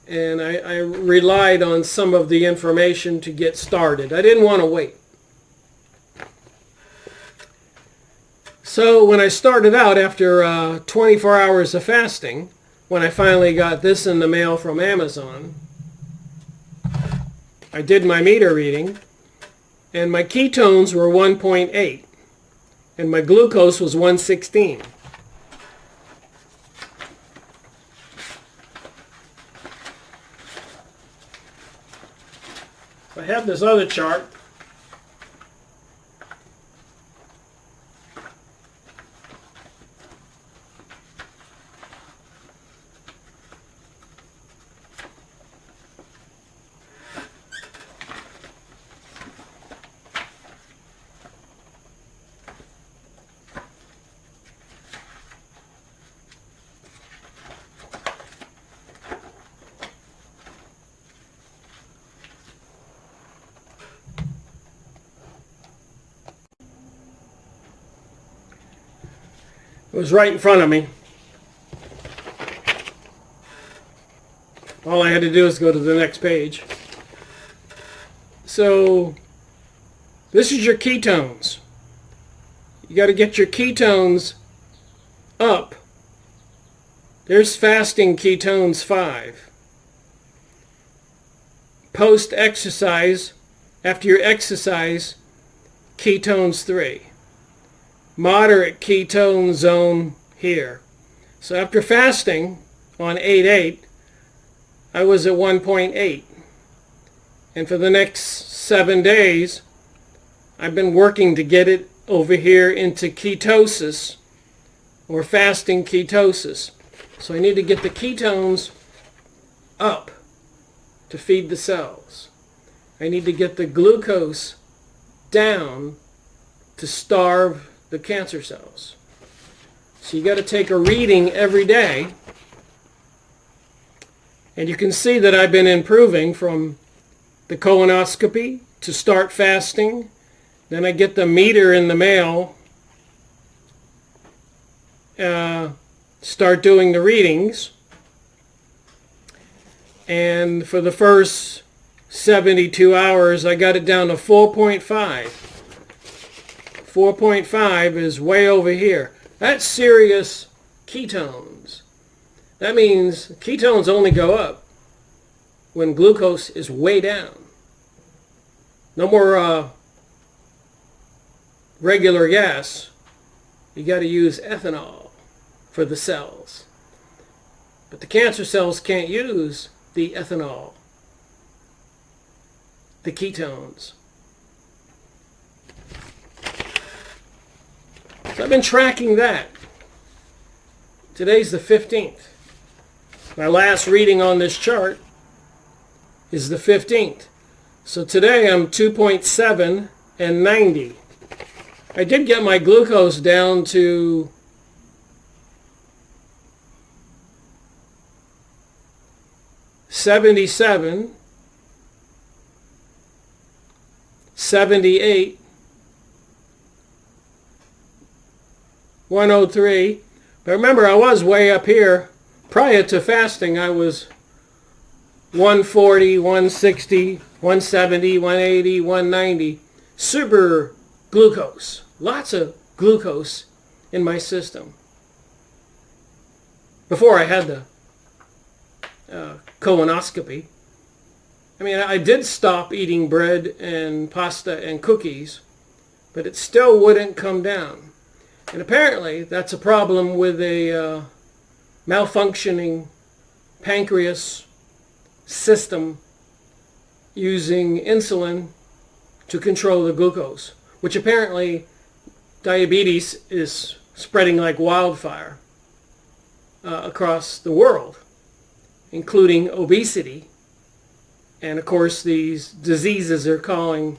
and I relied on some of the information to get started. I didn't want to wait. So when I started out after 24 hours of fasting, when I finally got this in the mail from Amazon, I did my meter reading, and my ketones were 1.8, and my glucose was 116. I have this other chart. It was right in front of me. All I had to do is go to the next page. So this is your ketones. You got to get your ketones up. There's fasting ketones 5. Post-exercise, after your exercise, ketones 3. Moderate ketone zone here. So after fasting on 8/8, I was at 1.8. And for the next 7 days, I've been working to get it over here into ketosis, or fasting ketosis. So I need to get the ketones up to feed the cells. I need to get the glucose down to starve the cancer cells. So you got to take a reading every day, and you can see that I've been improving from the colonoscopy to start fasting. Then I get the meter in the mail, start doing the readings, and for the first 72 hours I got it down to 4.5. 4.5 is way over here. That's serious ketones. That means ketones only go up when glucose is way down. No more regular gas. You got to use ethanol for the cells. But the cancer cells can't use the ethanol, the ketones. So I've been tracking that. Today's the 15th. My last reading on this chart is the 15th. So today I'm 2.7 and 90. I did get my glucose down to 77, 78, 103. But remember, I was way up here. Prior to fasting, I was 140, 160, 170, 180, 190. Super glucose. Lots of glucose in my system. Before I had the colonoscopy. I mean, I did stop eating bread and pasta and cookies, but it still wouldn't come down. And apparently that's a problem with a malfunctioning pancreas system using insulin to control the glucose, which apparently diabetes is spreading like wildfire across the world, including obesity. And of course these diseases are calling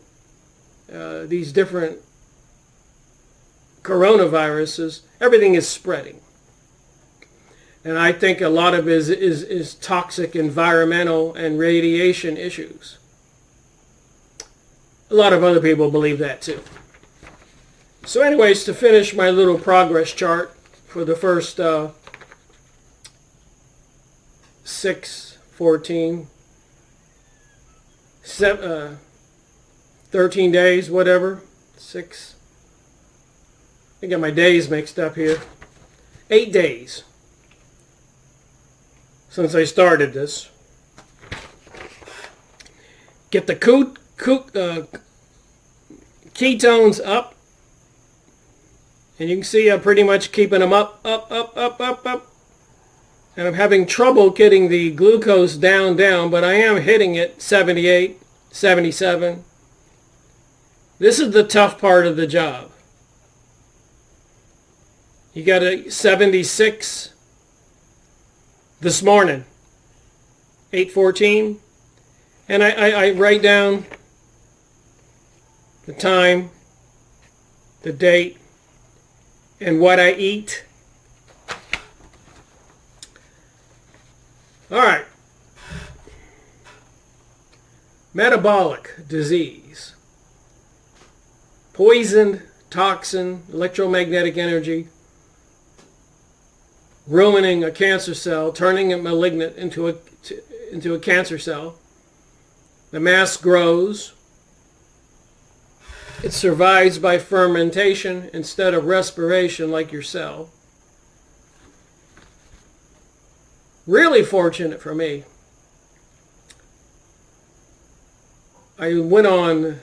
these different coronaviruses, everything is spreading. And I think a lot of it is toxic environmental and radiation issues. A lot of other people believe that too. So anyways, to finish my little progress chart for the first 6, 14, 13 days, whatever, 6, I got my days mixed up here, 8 days since I started this. Get the ketones up, and you can see I'm pretty much keeping them up, and I'm having trouble getting the glucose down, but I am hitting it 78, 77. This is the tough part of the job. You got a 76 this morning, 8:14, and I write down the time, the date, and what I eat. All right. Metabolic disease. Poisoned, toxin, electromagnetic energy, ruining a cancer cell, turning it malignant into a cancer cell. The mass grows. It survives by fermentation instead of respiration like your cell. Really fortunate for me. I went on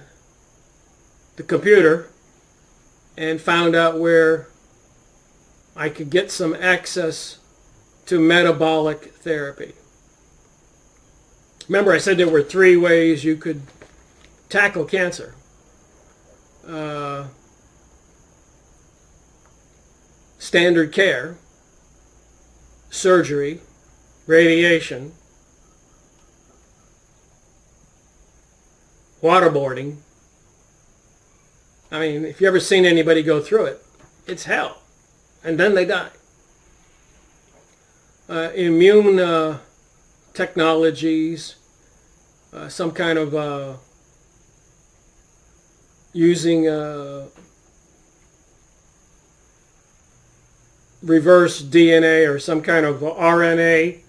the computer and found out where I could get some access to metabolic therapy. Remember, I said there were 3 ways you could tackle cancer. Standard care, surgery, radiation, waterboarding. I mean, if you've ever seen anybody go through it, it's hell. And then they die. Immune technologies, some kind of using reverse DNA or some kind of RNA,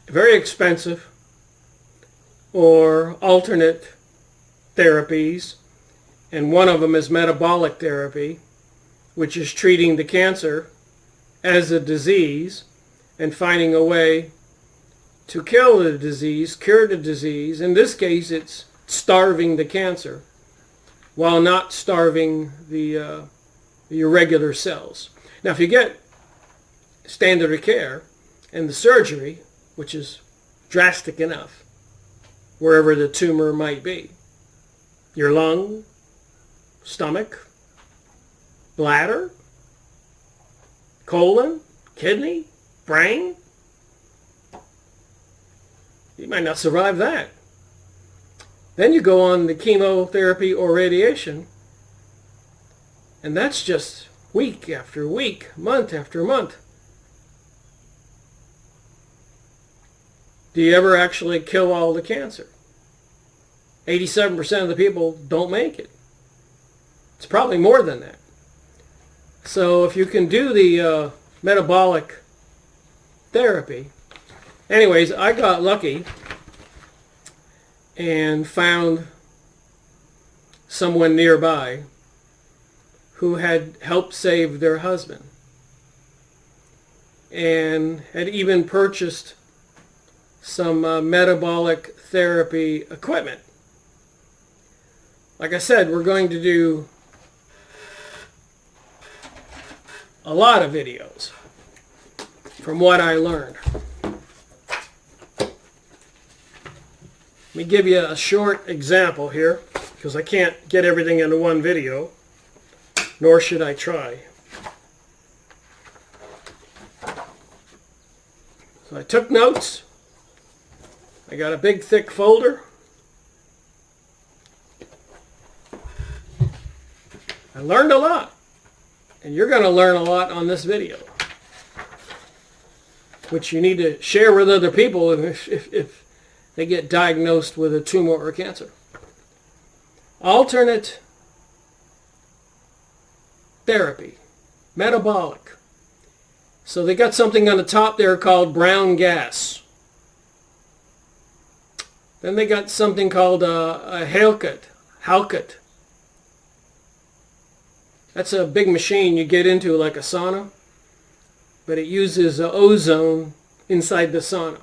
very expensive, or alternate therapies, and one of them is metabolic therapy, which is treating the cancer as a disease and finding a way to kill the disease, cure the disease. In this case, it's starving the cancer while not starving the irregular cells. Now, if you get standard of care and the surgery, which is drastic enough, wherever the tumor might be, your lung, stomach, bladder, colon, kidney, brain, you might not survive that. Then you go on the chemotherapy or radiation, and that's just week after week, month after month. Do you ever actually kill all the cancer? 87% of the people don't make it. It's probably more than that. So if you can do the metabolic therapy. Anyways, I got lucky and found someone nearby who had helped save their husband and had even purchased some metabolic therapy equipment. Like I said, we're going to do a lot of videos from what I learned. Let me give you a short example here, because I can't get everything into one video, nor should I try. So I took notes. I got a big thick folder. I learned a lot. And you're going to learn a lot on this video, which you need to share with other people if they get diagnosed with a tumor or cancer. Alternate therapy, metabolic. So they got something on the top there called brown gas. Then they got something called a halkut. That's a big machine you get into like a sauna, but it uses ozone inside the sauna.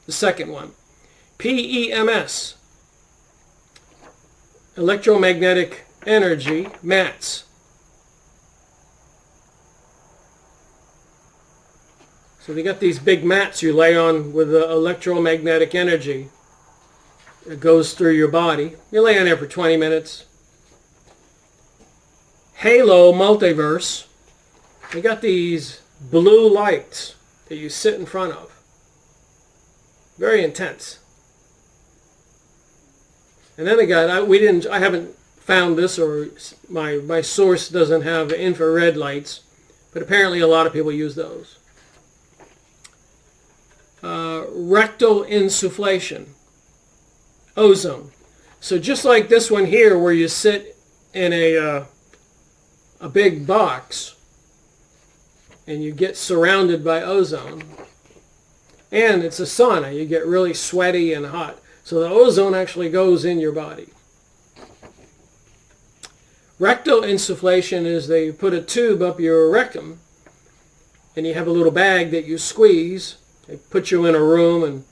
The second one, PEMS, electromagnetic energy mats. So they got these big mats you lay on with the electromagnetic energy. It goes through your body. You lay on there for 20 minutes. Halo multiverse. They got these blue lights that you sit in front of. Very intense. And then they got, I haven't found this, or my source doesn't have infrared lights, but apparently a lot of people use those. Rectal insufflation, ozone. So just like this one here, where you sit in a big box and you get surrounded by ozone, and it's a sauna, you get really sweaty and hot. So the ozone actually goes in your body. Rectal insufflation is they put a tube up your rectum, and you have a little bag that you squeeze. They put you in a room, and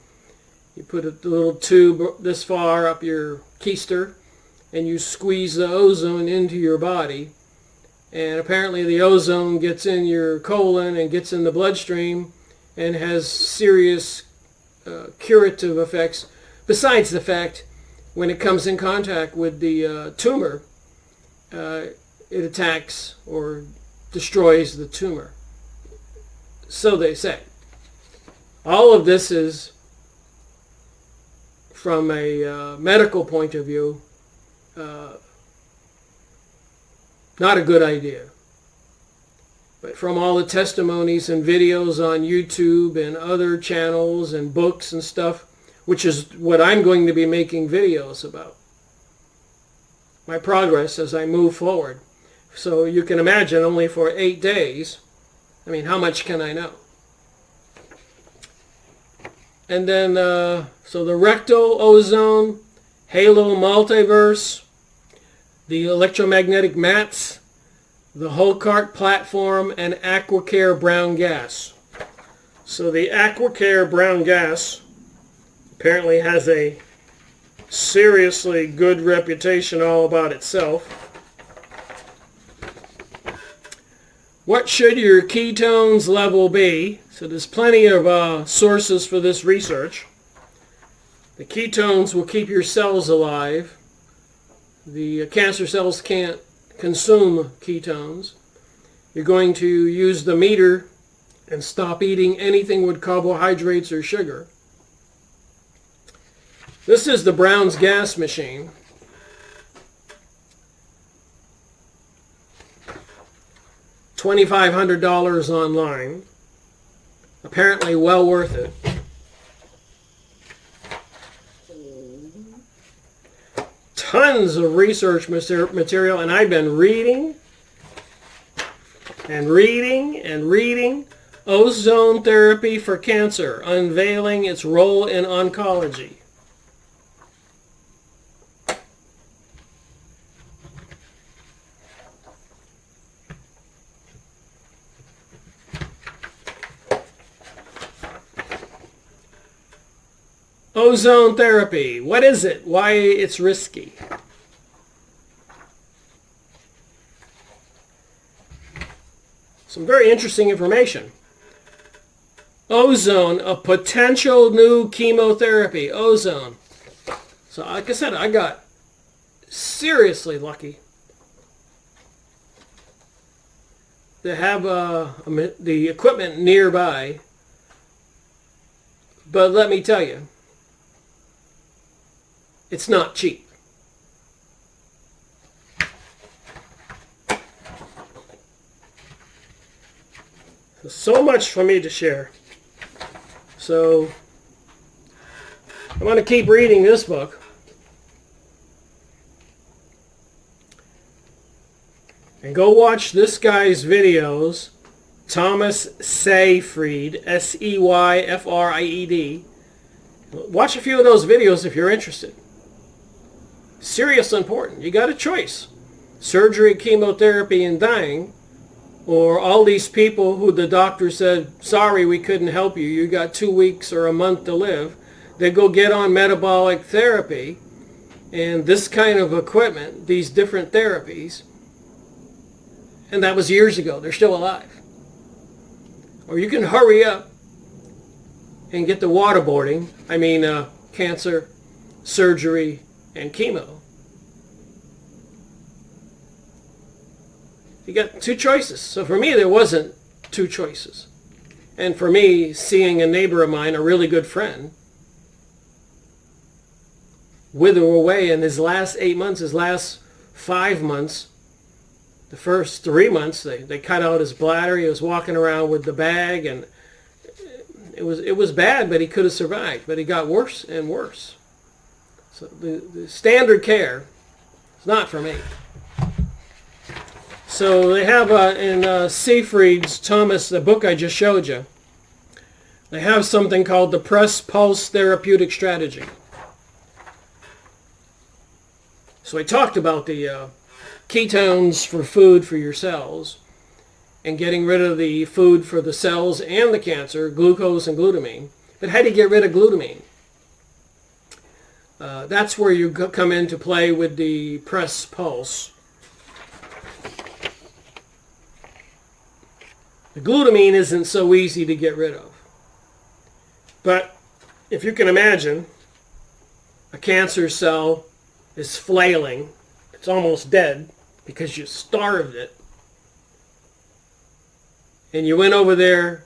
you put a little tube this far up your keister, and you squeeze the ozone into your body. And apparently the ozone gets in your colon and gets in the bloodstream and has serious curative effects, besides the fact when it comes in contact with the tumor, it attacks or destroys the tumor. So they say. All of this is, from a medical point of view, not a good idea. But from all the testimonies and videos on YouTube and other channels and books and stuff, which is what I'm going to be making videos about, my progress as I move forward. So you can imagine, only for 8 days, I mean, how much can I know? And then, so the rectal ozone, halo multiverse, the electromagnetic mats, the Holcart platform, and AquaCare brown gas. So the AquaCare brown gas apparently has a seriously good reputation all about itself. What should your ketones level be? So there's plenty of sources for this research. The ketones will keep your cells alive. The cancer cells can't consume ketones. You're going to use the meter and stop eating anything with carbohydrates or sugar. This is the Brown's gas machine. $2,500 online. Apparently well worth it. Tons of research material, and I've been reading and reading and reading. Ozone therapy for cancer, unveiling its role in oncology. Ozone therapy. What is it? Why it's risky? Some very interesting information. Ozone, a potential new chemotherapy. Ozone. So like I said, I got seriously lucky to have the equipment nearby. But let me tell you, it's not cheap. So much for me to share. So I'm going to keep reading this book. And go watch this guy's videos, Thomas Seyfried, Seyfried. Watch a few of those videos if you're interested. Serious important. You got a choice. Surgery, chemotherapy, and dying, or all these people who the doctor said, sorry, we couldn't help you. You got 2 weeks or a month to live. They go get on metabolic therapy and this kind of equipment, these different therapies. And that was years ago. They're still alive. Or you can hurry up and get the waterboarding. I mean, cancer, surgery, and chemo. You got two choices. So for me, there wasn't two choices. And for me, seeing a neighbor of mine, a really good friend, wither away in his last 8 months, his last 5 months, the first 3 months, they cut out his bladder. He was walking around with the bag, and it was bad, but he could have survived. But he got worse and worse. So the standard care is not for me. So they have in Seyfried's Thomas, the book I just showed you, they have something called the Press Pulse Therapeutic Strategy. So I talked about the ketones for food for your cells and getting rid of the food for the cells and the cancer, glucose and glutamine. But how do you get rid of glutamine? That's where you come into play with the Press Pulse. The glutamine isn't so easy to get rid of. But if you can imagine, a cancer cell is flailing. It's almost dead because you starved it. And you went over there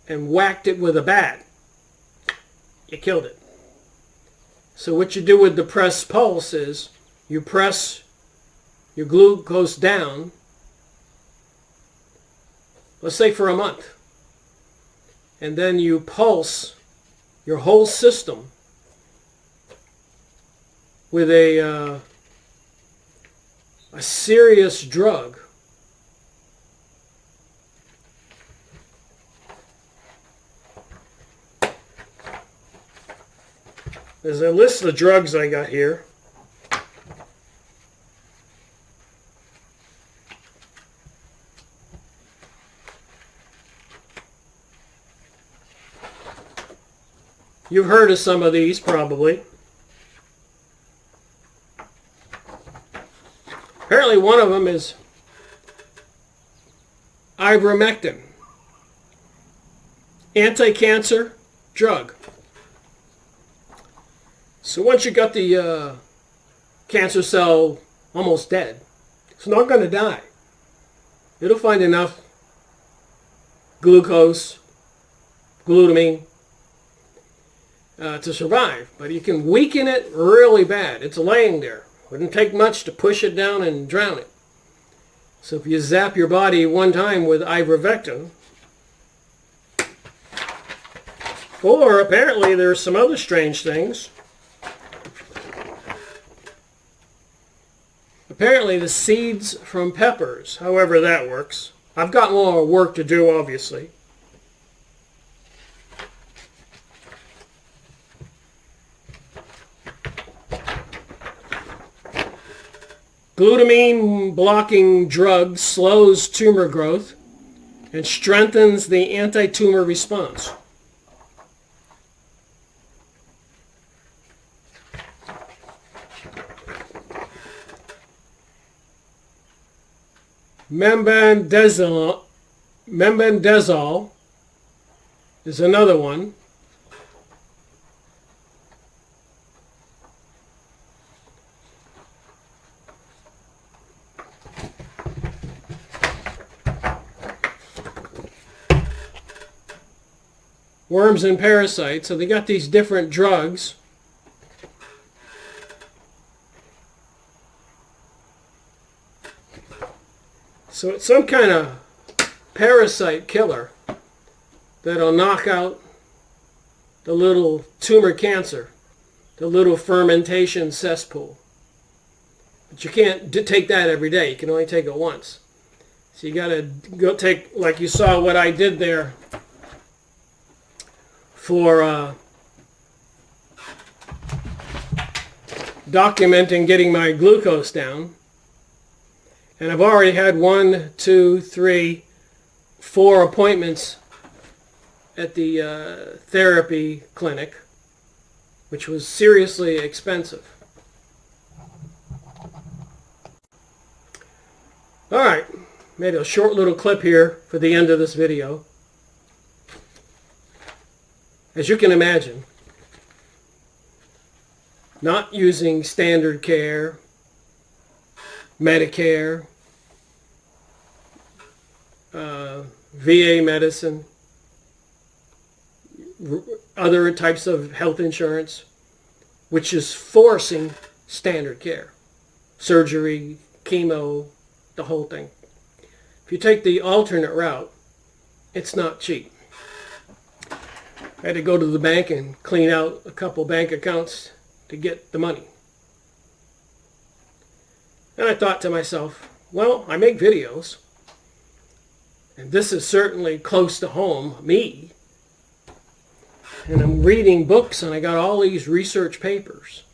and whacked it with a bat. You killed it. So what you do with the Press Pulse is you press your glucose down, let's say for a month. And then you pulse your whole system with a serious drug. There's a list of drugs I got here. You've heard of some of these probably. Apparently one of them is ivermectin, anti-cancer drug. So once you got the cancer cell almost dead, it's not going to die. It'll find enough glucose, glutamine, to survive. But you can weaken it really bad. It's laying there. Wouldn't take much to push it down and drown it. So if you zap your body one time with ivermectin, or apparently there's some other strange things. Apparently the seeds from peppers, however that works. I've got more work to do, obviously. Glutamine blocking drug slows tumor growth and strengthens the anti-tumor response. Mebendazole is another one. Worms and parasites. So they got these different drugs. So it's some kind of parasite killer that'll knock out the little tumor cancer, the little fermentation cesspool. But you can't take that every day. You can only take it once. So you got to go take, like you saw what I did there for documenting getting my glucose down. And I've already had 1, 2, 3, 4 appointments at the therapy clinic, which was seriously expensive. All right, made a short little clip here for the end of this video. As you can imagine, not using standard care, Medicare, VA medicine, other types of health insurance, which is forcing standard care, surgery, chemo, the whole thing. If you take the alternate route, it's not cheap. I had to go to the bank and clean out a couple bank accounts to get the money. And I thought to myself, well, I make videos, and this is certainly close to home, me. And I'm reading books, and I got all these research papers.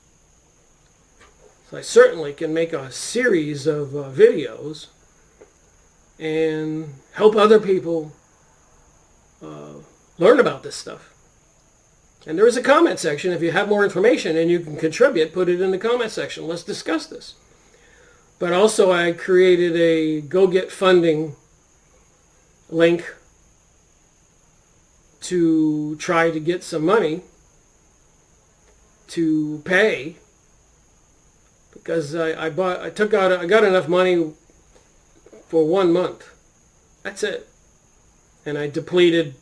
So I certainly can make a series of videos and help other people learn about this stuff. And there is a comment section. If you have more information and you can contribute, put it in the comment section. Let's discuss this. But also I created a Go Get Funding link to try to get some money to pay, because I got enough money for 1 month. That's it. And I depleted,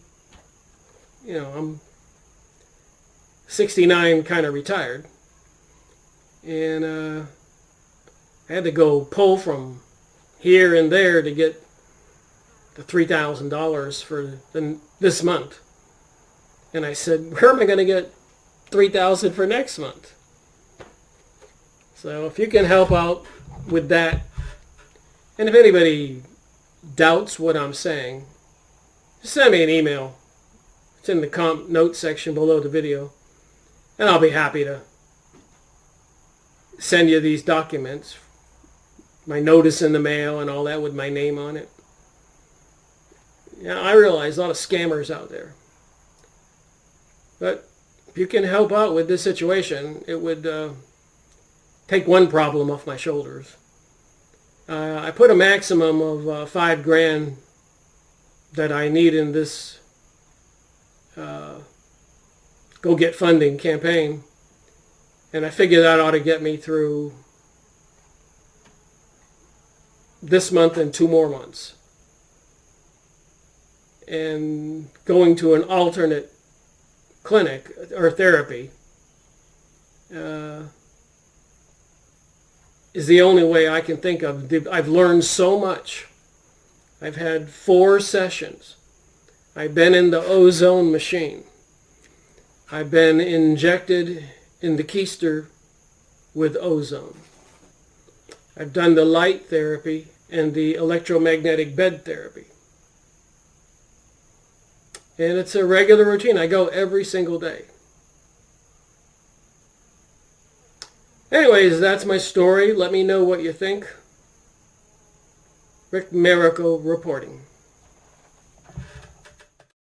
I'm 69, kind of retired. And I had to go pull from here and there to get the $3,000 for this month. And I said, where am I going to get $3,000 for next month? So if you can help out with that, and if anybody doubts what I'm saying, just send me an email. It's in the notes section below the video, and I'll be happy to send you these documents, my notice in the mail and all that with my name on it. Yeah, I realize a lot of scammers out there. But if you can help out with this situation, it would take one problem off my shoulders. I put a maximum of $5,000 that I need in this Go Get Funding campaign, and I figure that ought to get me through this month and 2 more months. And going to an alternate clinic or therapy is the only way I can think of. I've learned so much. I've had 4 sessions. I've been in the ozone machine. I've been injected in the keister with ozone. I've done the light therapy and the electromagnetic bed therapy. And it's a regular routine. I go every single day. Anyways, that's my story. Let me know what you think. Rick Miracle reporting.